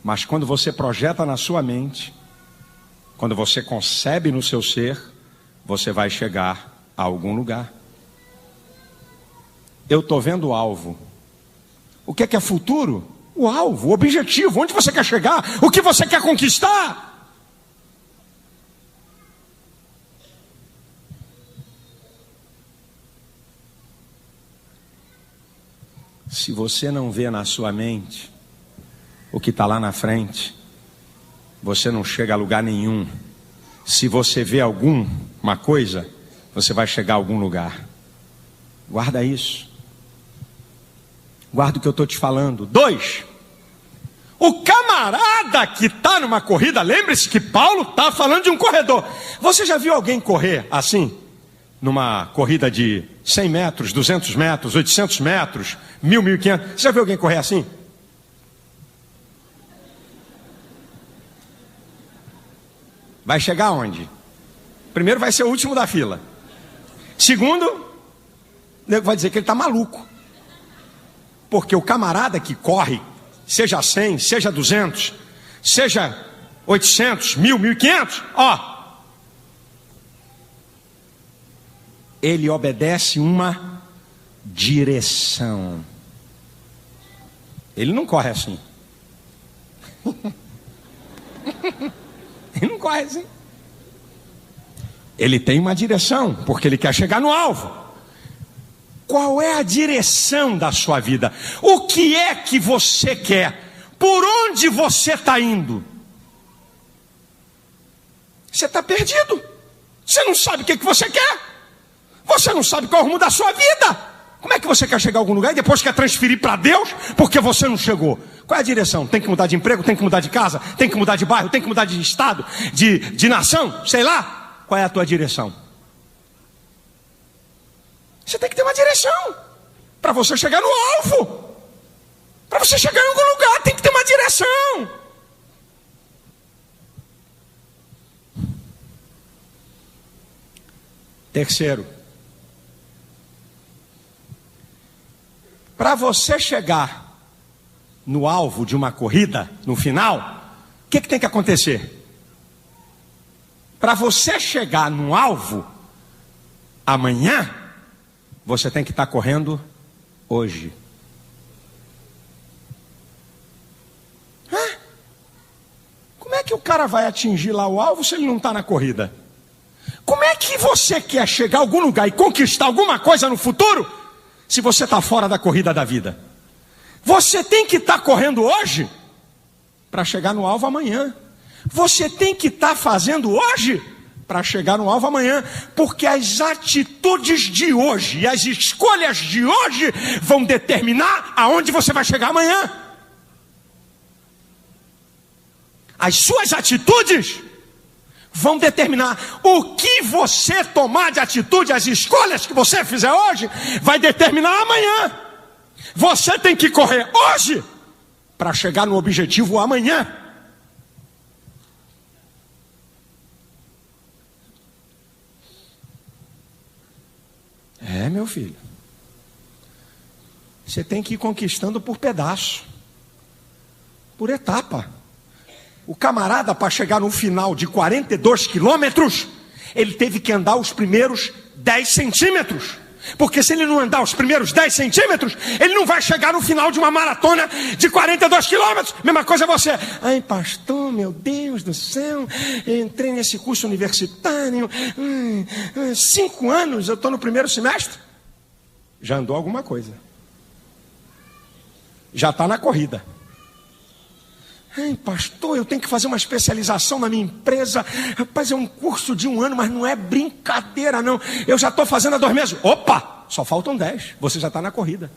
Mas quando você projeta na sua mente, quando você concebe no seu ser, você vai chegar a algum lugar. Eu estou vendo o alvo. O que é futuro? O alvo, o objetivo, onde você quer chegar, o que você quer conquistar. Se você não vê na sua mente o que está lá na frente, você não chega a lugar nenhum. Se você vê alguma coisa, você vai chegar a algum lugar. Guarda isso. Guarda o que eu estou te falando. 2, o camarada que está numa corrida, lembre-se que Paulo está falando de um corredor. Você já viu alguém correr assim? Numa corrida de 100 metros, 200 metros, 800 metros, 1000, 1500. Você já viu alguém correr assim? Vai chegar onde? Primeiro vai ser o último da fila. Segundo, o nego vai dizer que ele está maluco. Porque o camarada que corre, seja 100, seja 200, seja 800, 1000, 1500, ele obedece uma direção. Ele não corre assim. Ele não corre assim. Ele tem uma direção, porque ele quer chegar no alvo. Qual é a direção da sua vida? O que é que você quer? Por onde você está indo? Você está perdido. Você não sabe o que você quer. Você não sabe qual é o rumo da sua vida. Como é que você quer chegar a algum lugar e depois quer transferir para Deus porque você não chegou? Qual é a direção? Tem que mudar de emprego? Tem que mudar de casa? Tem que mudar de bairro? Tem que mudar de estado? De nação? Sei lá. Qual é a tua direção? Você tem que ter uma direção para você chegar no alvo. Para você chegar em algum lugar, tem que ter uma direção. Terceiro, para você chegar no alvo de uma corrida, no final, o que tem que acontecer? Para você chegar no alvo amanhã, você tem que estar correndo hoje. Como é que o cara vai atingir lá o alvo se ele não está na corrida? Como é que você quer chegar a algum lugar e conquistar alguma coisa no futuro se você está fora da corrida da vida? Você tem que estar correndo hoje para chegar no alvo amanhã. Você tem que estar fazendo hoje para chegar no alvo amanhã, porque as atitudes de hoje e as escolhas de hoje vão determinar aonde você vai chegar amanhã. As suas atitudes vão determinar o que você tomar de atitude, as escolhas que você fizer hoje, vai determinar amanhã. Você tem que correr hoje para chegar no objetivo amanhã. Meu filho, você tem que ir conquistando por pedaço, por etapa. O camarada, para chegar no final de 42 quilômetros, ele teve que andar os primeiros 10 centímetros. Porque se ele não andar os primeiros 10 centímetros, ele não vai chegar no final de uma maratona de 42 quilômetros. Mesma coisa você. Ai, pastor, meu Deus do céu, entrei nesse curso universitário, 5 anos, eu estou no primeiro semestre. Já andou alguma coisa. Já está na corrida. Ai, pastor, eu tenho que fazer uma especialização na minha empresa. Rapaz, é um curso de 1 ano, mas não é brincadeira, não. Eu já estou fazendo há 2 meses. Opa, só faltam 10. Você já está na corrida.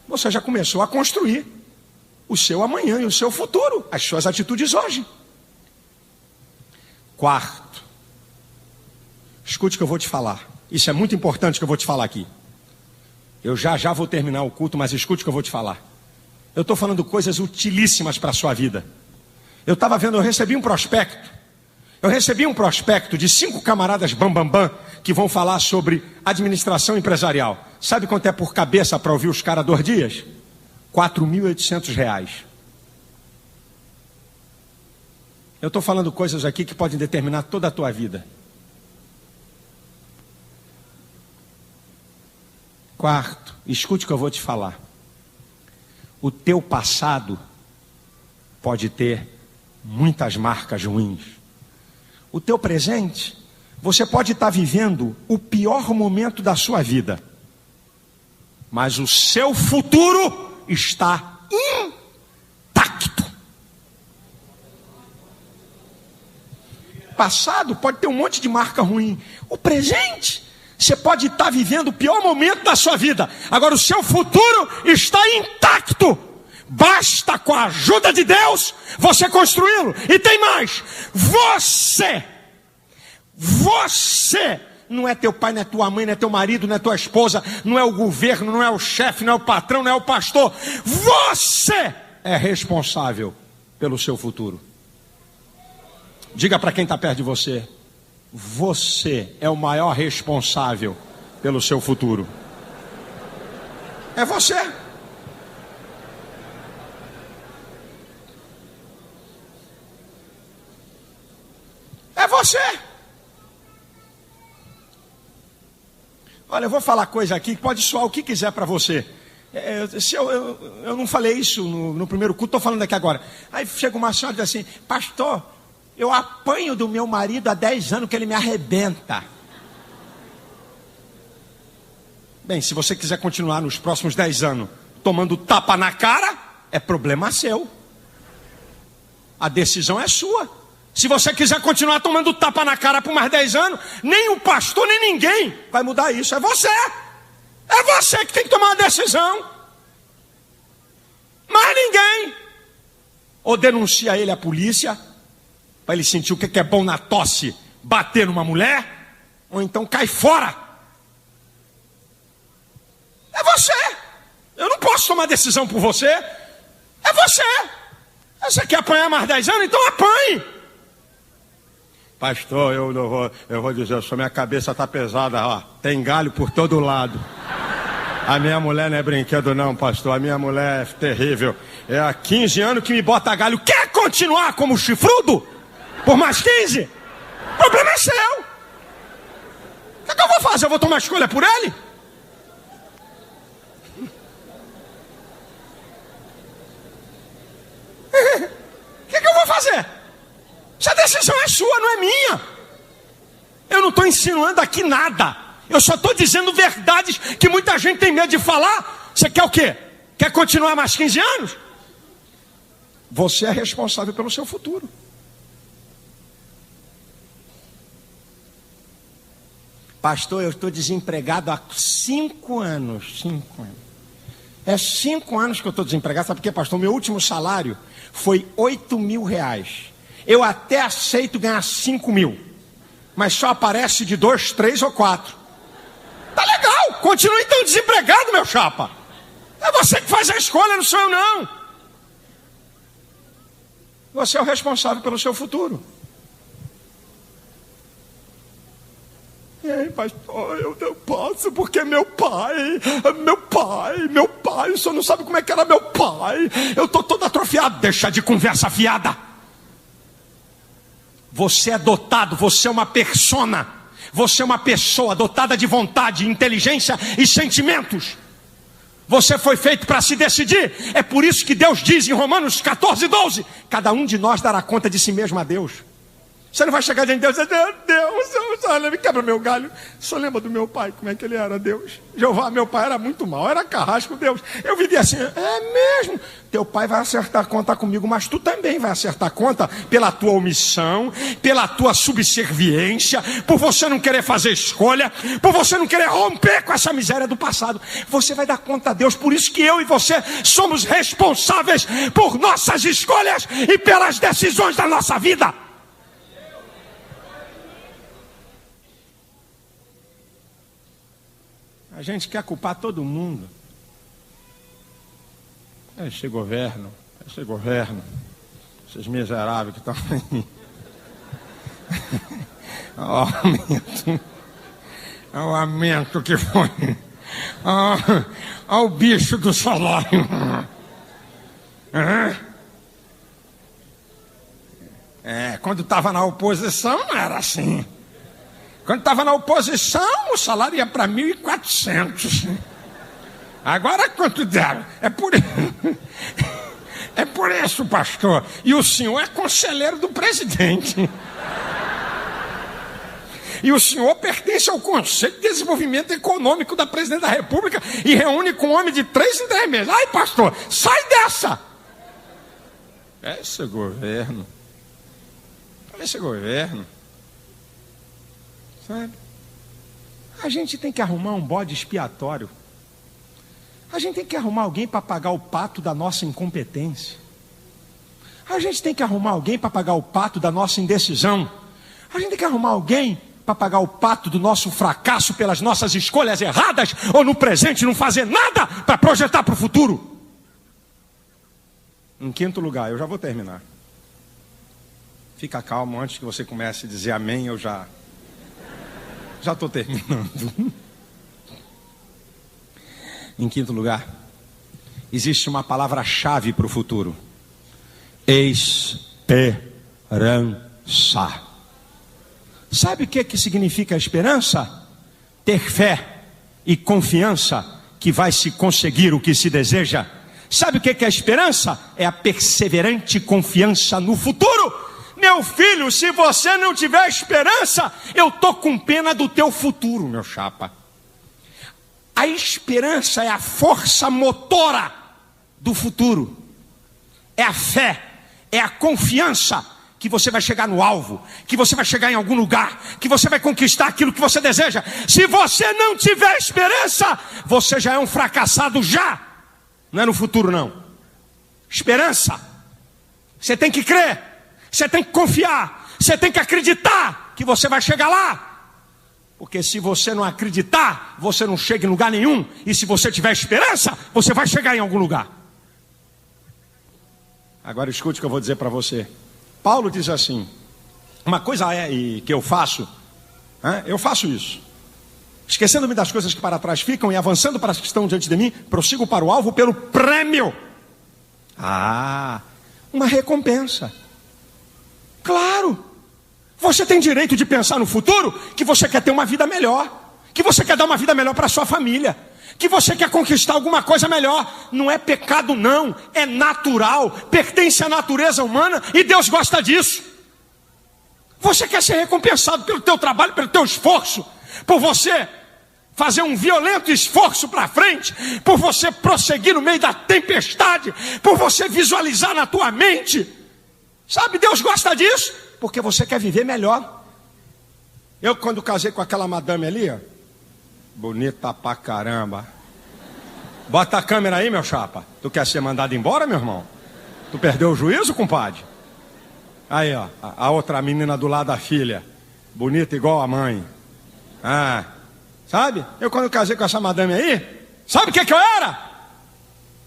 Você já começou a construir o seu amanhã e o seu futuro, as suas atitudes hoje. Quarto, escute o que eu vou te falar. Isso é muito importante que eu vou te falar aqui. Eu já vou terminar o culto, mas escute o que eu vou te falar. Eu estou falando coisas utilíssimas para a sua vida. Eu recebi um prospecto. Eu recebi um prospecto de 5 camaradas bambambam que vão falar sobre administração empresarial. Sabe quanto é por cabeça para ouvir os caras 2 dias? R$4.800. Eu estou falando coisas aqui que podem determinar toda a tua vida. Quarto, escute o que eu vou te falar. O teu passado pode ter muitas marcas ruins. O teu presente, você pode estar vivendo o pior momento da sua vida. Mas o seu futuro está intacto. Passado pode ter um monte de marca ruim. O presente, você pode estar vivendo o pior momento da sua vida. Agora o seu futuro está intacto. Basta, com a ajuda de Deus, você construí-lo. E tem mais. Você não é teu pai, não é tua mãe, não é teu marido, não é tua esposa, não é o governo, não é o chefe, não é o patrão, não é o pastor. Você é responsável pelo seu futuro. Diga para quem está perto de você. Você é o maior responsável pelo seu futuro. É você. É você. Olha, eu vou falar coisa aqui que pode soar o que quiser para você. Eu não falei isso no primeiro culto, estou falando aqui agora. Aí chega uma senhora e diz assim: pastor, Eu apanho do meu marido há 10 anos que ele me arrebenta. Bem, se você quiser continuar nos próximos 10 anos tomando tapa na cara, é problema seu. A decisão é sua. Se você quiser continuar tomando tapa na cara por mais 10 anos, nem o pastor, nem ninguém vai mudar isso. É você. É você que tem que tomar a decisão. Mais ninguém. Ou denuncia ele à polícia, para ele sentir o que é bom na tosse, bater numa mulher, ou então cai fora. É você. Eu não posso tomar decisão por você. É você. Você quer apanhar mais 10 anos? Então apanhe. Pastor, eu vou dizer, minha cabeça está pesada, ó, tem galho por todo lado. A minha mulher não é brinquedo não, pastor, a minha mulher é terrível. É há 15 anos que me bota galho. Quer continuar como chifrudo? Por mais 15? O problema é seu. O que eu vou fazer? Eu vou tomar escolha por ele? O que eu vou fazer? Essa decisão é sua, não é minha. Eu não estou insinuando aqui nada. Eu só estou dizendo verdades que muita gente tem medo de falar. Você quer o quê? Quer continuar mais 15 anos? Você é responsável pelo seu futuro. Pastor, eu estou desempregado há 5 anos. 5 anos. É 5 anos que eu estou desempregado. Sabe por quê, pastor? Meu último salário foi R$8.000. Eu até aceito ganhar 5 mil. Mas só aparece de 2, 3 ou 4. Tá legal. Continue então desempregado, meu chapa. É você que faz a escolha, não sou eu não. Você é o responsável pelo seu futuro. E aí, pastor, eu não posso, porque meu pai, o senhor não sabe como é que era meu pai. Eu estou todo atrofiado. Deixa de conversa fiada. Você é dotado, você é uma persona. Você é uma pessoa dotada de vontade, inteligência e sentimentos. Você foi feito para se decidir. É por isso que Deus diz em Romanos 14:12: cada um de nós dará conta de si mesmo a Deus. Você não vai chegar diante de Deus e dizer: Deus, senhor, me quebra meu galho. O senhor lembra do meu pai, como é que ele era, Deus? Jeová, meu pai era muito mau, era carrasco, Deus. Eu vivia assim, é mesmo? Teu pai vai acertar conta comigo, mas tu também vai acertar conta pela tua omissão, pela tua subserviência, por você não querer fazer escolha, por você não querer romper com essa miséria do passado. Você vai dar conta a Deus. Por isso que eu e você somos responsáveis por nossas escolhas e pelas decisões da nossa vida. A gente quer culpar todo mundo. Esse governo, esses miseráveis que estão aí. O aumento que foi. Olha o bicho do salário. Quando estava na oposição não era assim. Quando estava na oposição, o salário ia para 1.400. Agora quanto deram? É por isso, pastor. E o senhor é conselheiro do presidente. E o senhor pertence ao Conselho de Desenvolvimento Econômico da Presidente da República e reúne com homem de 3 em 3 meses. Ai, pastor, sai dessa! Esse governo. Sabe? A gente tem que arrumar um bode expiatório. A gente tem que arrumar alguém para pagar o pato da nossa incompetência. A gente tem que arrumar alguém para pagar o pato da nossa indecisão. A gente tem que arrumar alguém para pagar o pato do nosso fracasso pelas nossas escolhas erradas, ou no presente não fazer nada para projetar para o futuro. Em quinto lugar, eu já vou terminar. Fica calmo, antes que você comece a dizer amém, eu já estou terminando. Em quinto lugar, existe uma palavra-chave para o futuro: esperança. Sabe o que significa esperança? Ter fé e confiança que vai se conseguir o que se deseja. Sabe o que é esperança? É a perseverante confiança no futuro. Meu filho, se você não tiver esperança, eu tô com pena do teu futuro, meu chapa. A esperança é a força motora do futuro. É a fé, é a confiança que você vai chegar no alvo, que você vai chegar em algum lugar, que você vai conquistar aquilo que você deseja. Se você não tiver esperança, você já é um fracassado já. Não é no futuro, não. Esperança. Você tem que crer, você tem que confiar, você tem que acreditar que você vai chegar lá. Porque se você não acreditar, você não chega em lugar nenhum. E se você tiver esperança, você vai chegar em algum lugar. Agora escute o que eu vou dizer para você. Paulo diz assim, uma coisa é que eu faço isso. Esquecendo-me das coisas que para trás ficam e avançando para as que estão diante de mim, prossigo para o alvo pelo prêmio. Uma recompensa. Claro. Você tem direito de pensar no futuro, que você quer ter uma vida melhor, que você quer dar uma vida melhor para sua família, que você quer conquistar alguma coisa melhor. Não é pecado não, é natural, pertence à natureza humana e Deus gosta disso. Você quer ser recompensado pelo teu trabalho, pelo teu esforço, por você fazer um violento esforço para frente, por você prosseguir no meio da tempestade, por você visualizar na tua mente. Sabe, Deus gosta disso, porque você quer viver melhor. Eu quando casei com aquela madame ali, ó, bonita pra caramba. Bota a câmera aí, meu chapa. Tu quer ser mandado embora, meu irmão? Tu perdeu o juízo, compadre? Aí, ó, a outra menina do lado da filha, bonita igual a mãe. Sabe? Eu quando casei com essa madame aí, sabe o que eu era?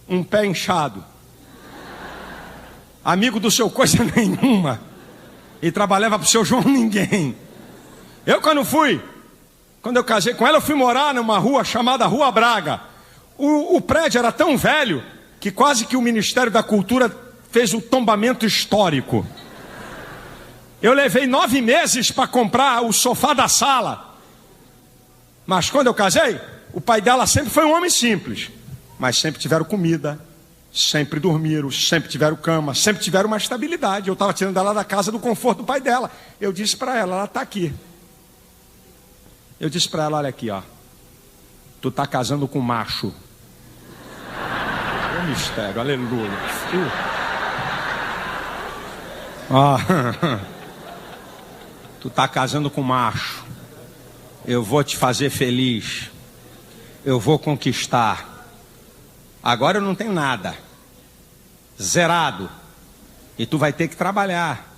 Um pé inchado. Amigo do seu coisa nenhuma. E trabalhava pro seu João ninguém. Eu quando eu casei com ela, eu fui morar numa rua chamada Rua Braga. O prédio era tão velho que quase que o Ministério da Cultura fez um tombamento histórico. Eu levei 9 meses para comprar o sofá da sala. Mas quando eu casei, o pai dela sempre foi um homem simples. Mas sempre tiveram comida, sempre dormiram, sempre tiveram cama, sempre tiveram uma estabilidade. Eu estava tirando ela da casa do conforto do pai dela. Eu disse para ela está aqui. Eu disse para ela, olha aqui, ó. Tu tá casando com macho. É um mistério, aleluia. Tu tá casando com macho. Eu vou te fazer feliz. Eu vou conquistar. Agora eu não tenho nada. Zerado. E tu vai ter que trabalhar.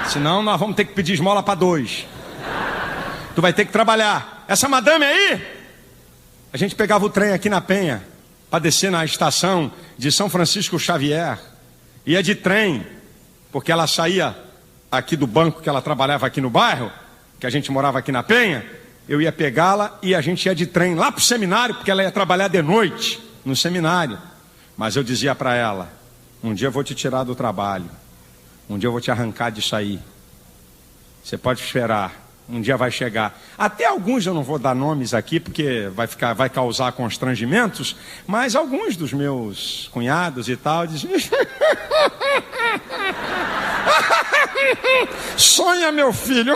Senão nós vamos ter que pedir esmola para 2. Tu vai ter que trabalhar. Essa madame aí, a gente pegava o trem aqui na Penha para descer na estação de São Francisco Xavier. Ia de trem, porque ela saía aqui do banco que ela trabalhava aqui no bairro, que a gente morava aqui na Penha. Eu ia pegá-la e a gente ia de trem lá pro seminário, porque ela ia trabalhar de noite no seminário. Mas eu dizia para ela, um dia eu vou te tirar do trabalho, um dia eu vou te arrancar disso aí. Você pode esperar. Um dia vai chegar. Até alguns eu não vou dar nomes aqui, porque vai causar constrangimentos, mas alguns dos meus cunhados e tal dizem: sonha, meu filho.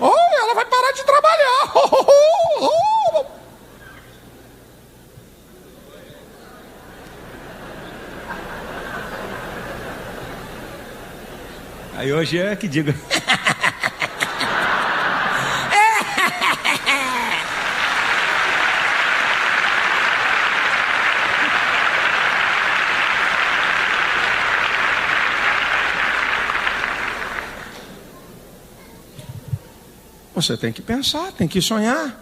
Oh, ela vai parar de trabalhar. Aí hoje é que digo. Você tem que pensar, tem que sonhar.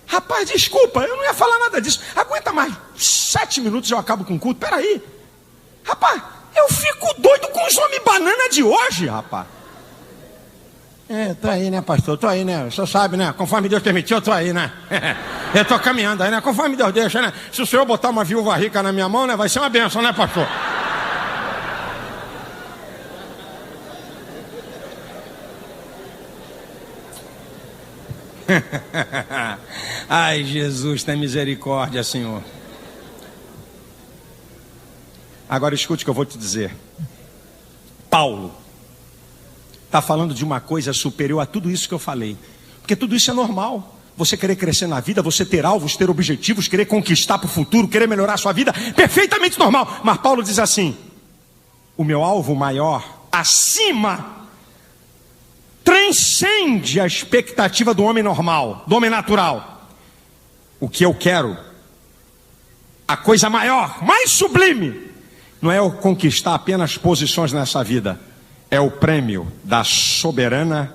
Rapaz, desculpa, eu não ia falar nada disso. Aguenta mais 7 minutos e eu acabo com o culto. Peraí. Rapaz, eu fico doido com os homens banana de hoje, rapaz. Tô aí, né, pastor? Tô aí, né? O senhor sabe, né? Conforme Deus permitiu, eu tô aí, né? Eu tô caminhando aí, né? Conforme Deus deixa, né? Se o senhor botar uma viúva rica na minha mão, né? Vai ser uma bênção, né, pastor? Ai, Jesus, tem misericórdia, Senhor. Agora escute o que eu vou te dizer. Paulo está falando de uma coisa superior a tudo isso que eu falei. Porque tudo isso é normal. Você querer crescer na vida, você ter alvos, ter objetivos, querer conquistar para o futuro, querer melhorar a sua vida, perfeitamente normal. Mas Paulo diz assim: o meu alvo maior, acima, transcende a expectativa do homem normal, do homem natural. O que eu quero, a coisa maior, mais sublime, não é eu conquistar apenas posições nessa vida, é o prêmio da soberana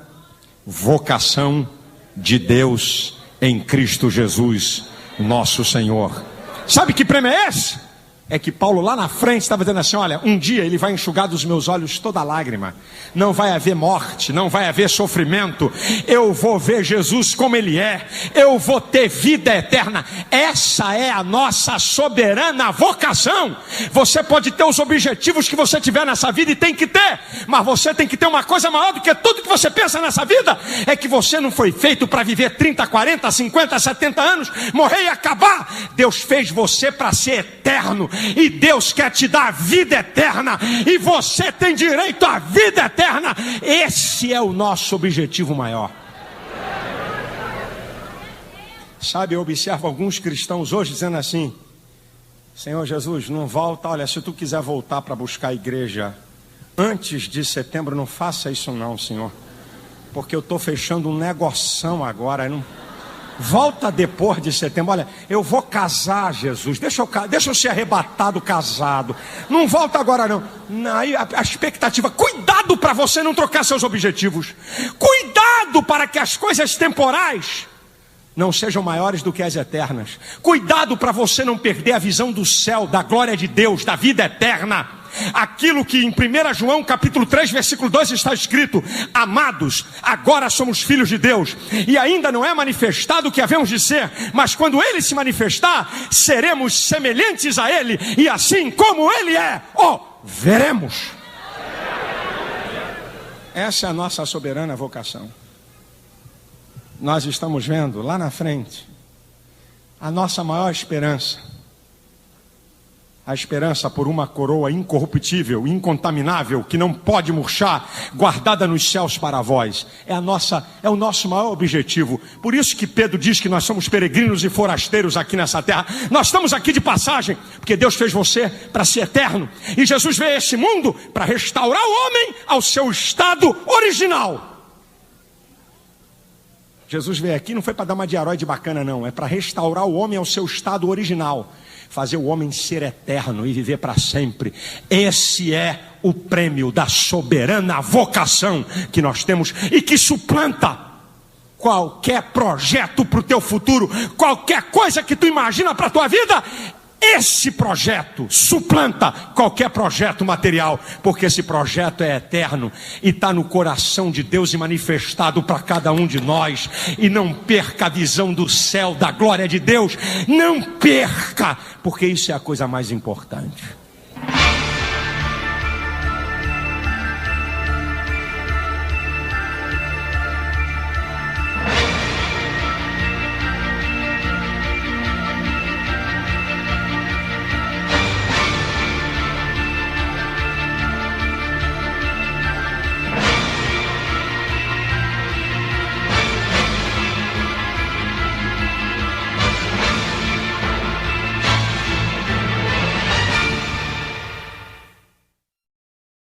vocação de Deus em Cristo Jesus, nosso Senhor. Sabe que prêmio é esse? É que Paulo lá na frente estava dizendo assim: olha, um dia ele vai enxugar dos meus olhos toda lágrima, não vai haver morte, não vai haver sofrimento, eu vou ver Jesus como ele é, eu vou ter vida eterna. Essa é a nossa soberana vocação. Você pode ter os objetivos que você tiver nessa vida, e tem que ter, mas você tem que ter uma coisa maior do que tudo que você pensa nessa vida: é que você não foi feito para viver 30, 40, 50, 70 anos, morrer e acabar. Deus fez você para ser eterno, e Deus quer te dar a vida eterna, e você tem direito à vida eterna. Esse é o nosso objetivo maior. Sabe, eu observo alguns cristãos hoje dizendo assim: Senhor Jesus, não volta, olha, se tu quiser voltar para buscar a igreja antes de setembro, não faça isso não, Senhor, porque eu estou fechando um negoção agora, não... Volta depois de setembro. Olha, eu vou casar, Jesus, deixa eu ser arrebatado casado, não volta agora não. Aí a expectativa, cuidado para você não trocar seus objetivos, cuidado para que as coisas temporais não sejam maiores do que as eternas, cuidado para você não perder a visão do céu, da glória de Deus, da vida eterna. Aquilo que em 1 João capítulo 3 versículo 2 está escrito: amados, agora somos filhos de Deus, e ainda não é manifestado o que havemos de ser, mas quando ele se manifestar, seremos semelhantes a ele, e assim como ele é, veremos. Essa é a nossa soberana vocação. Nós estamos vendo lá na frente a nossa maior esperança, a esperança por uma coroa incorruptível, incontaminável, que não pode murchar, guardada nos céus para vós. É o nosso maior objetivo. Por isso que Pedro diz que nós somos peregrinos e forasteiros aqui nessa terra. Nós estamos aqui de passagem, porque Deus fez você para ser eterno, e Jesus veio a esse mundo para restaurar o homem ao seu estado original. Jesus veio aqui não foi para dar uma diaróide bacana não, é para restaurar o homem ao seu estado original, fazer o homem ser eterno e viver para sempre. Esse é o prêmio da soberana vocação que nós temos, e que suplanta qualquer projeto para o teu futuro, qualquer coisa que tu imagina para a tua vida. Esse projeto suplanta qualquer projeto material, porque esse projeto é eterno e está no coração de Deus e manifestado para cada um de nós. E não perca a visão do céu, da glória de Deus, não perca, porque isso é a coisa mais importante.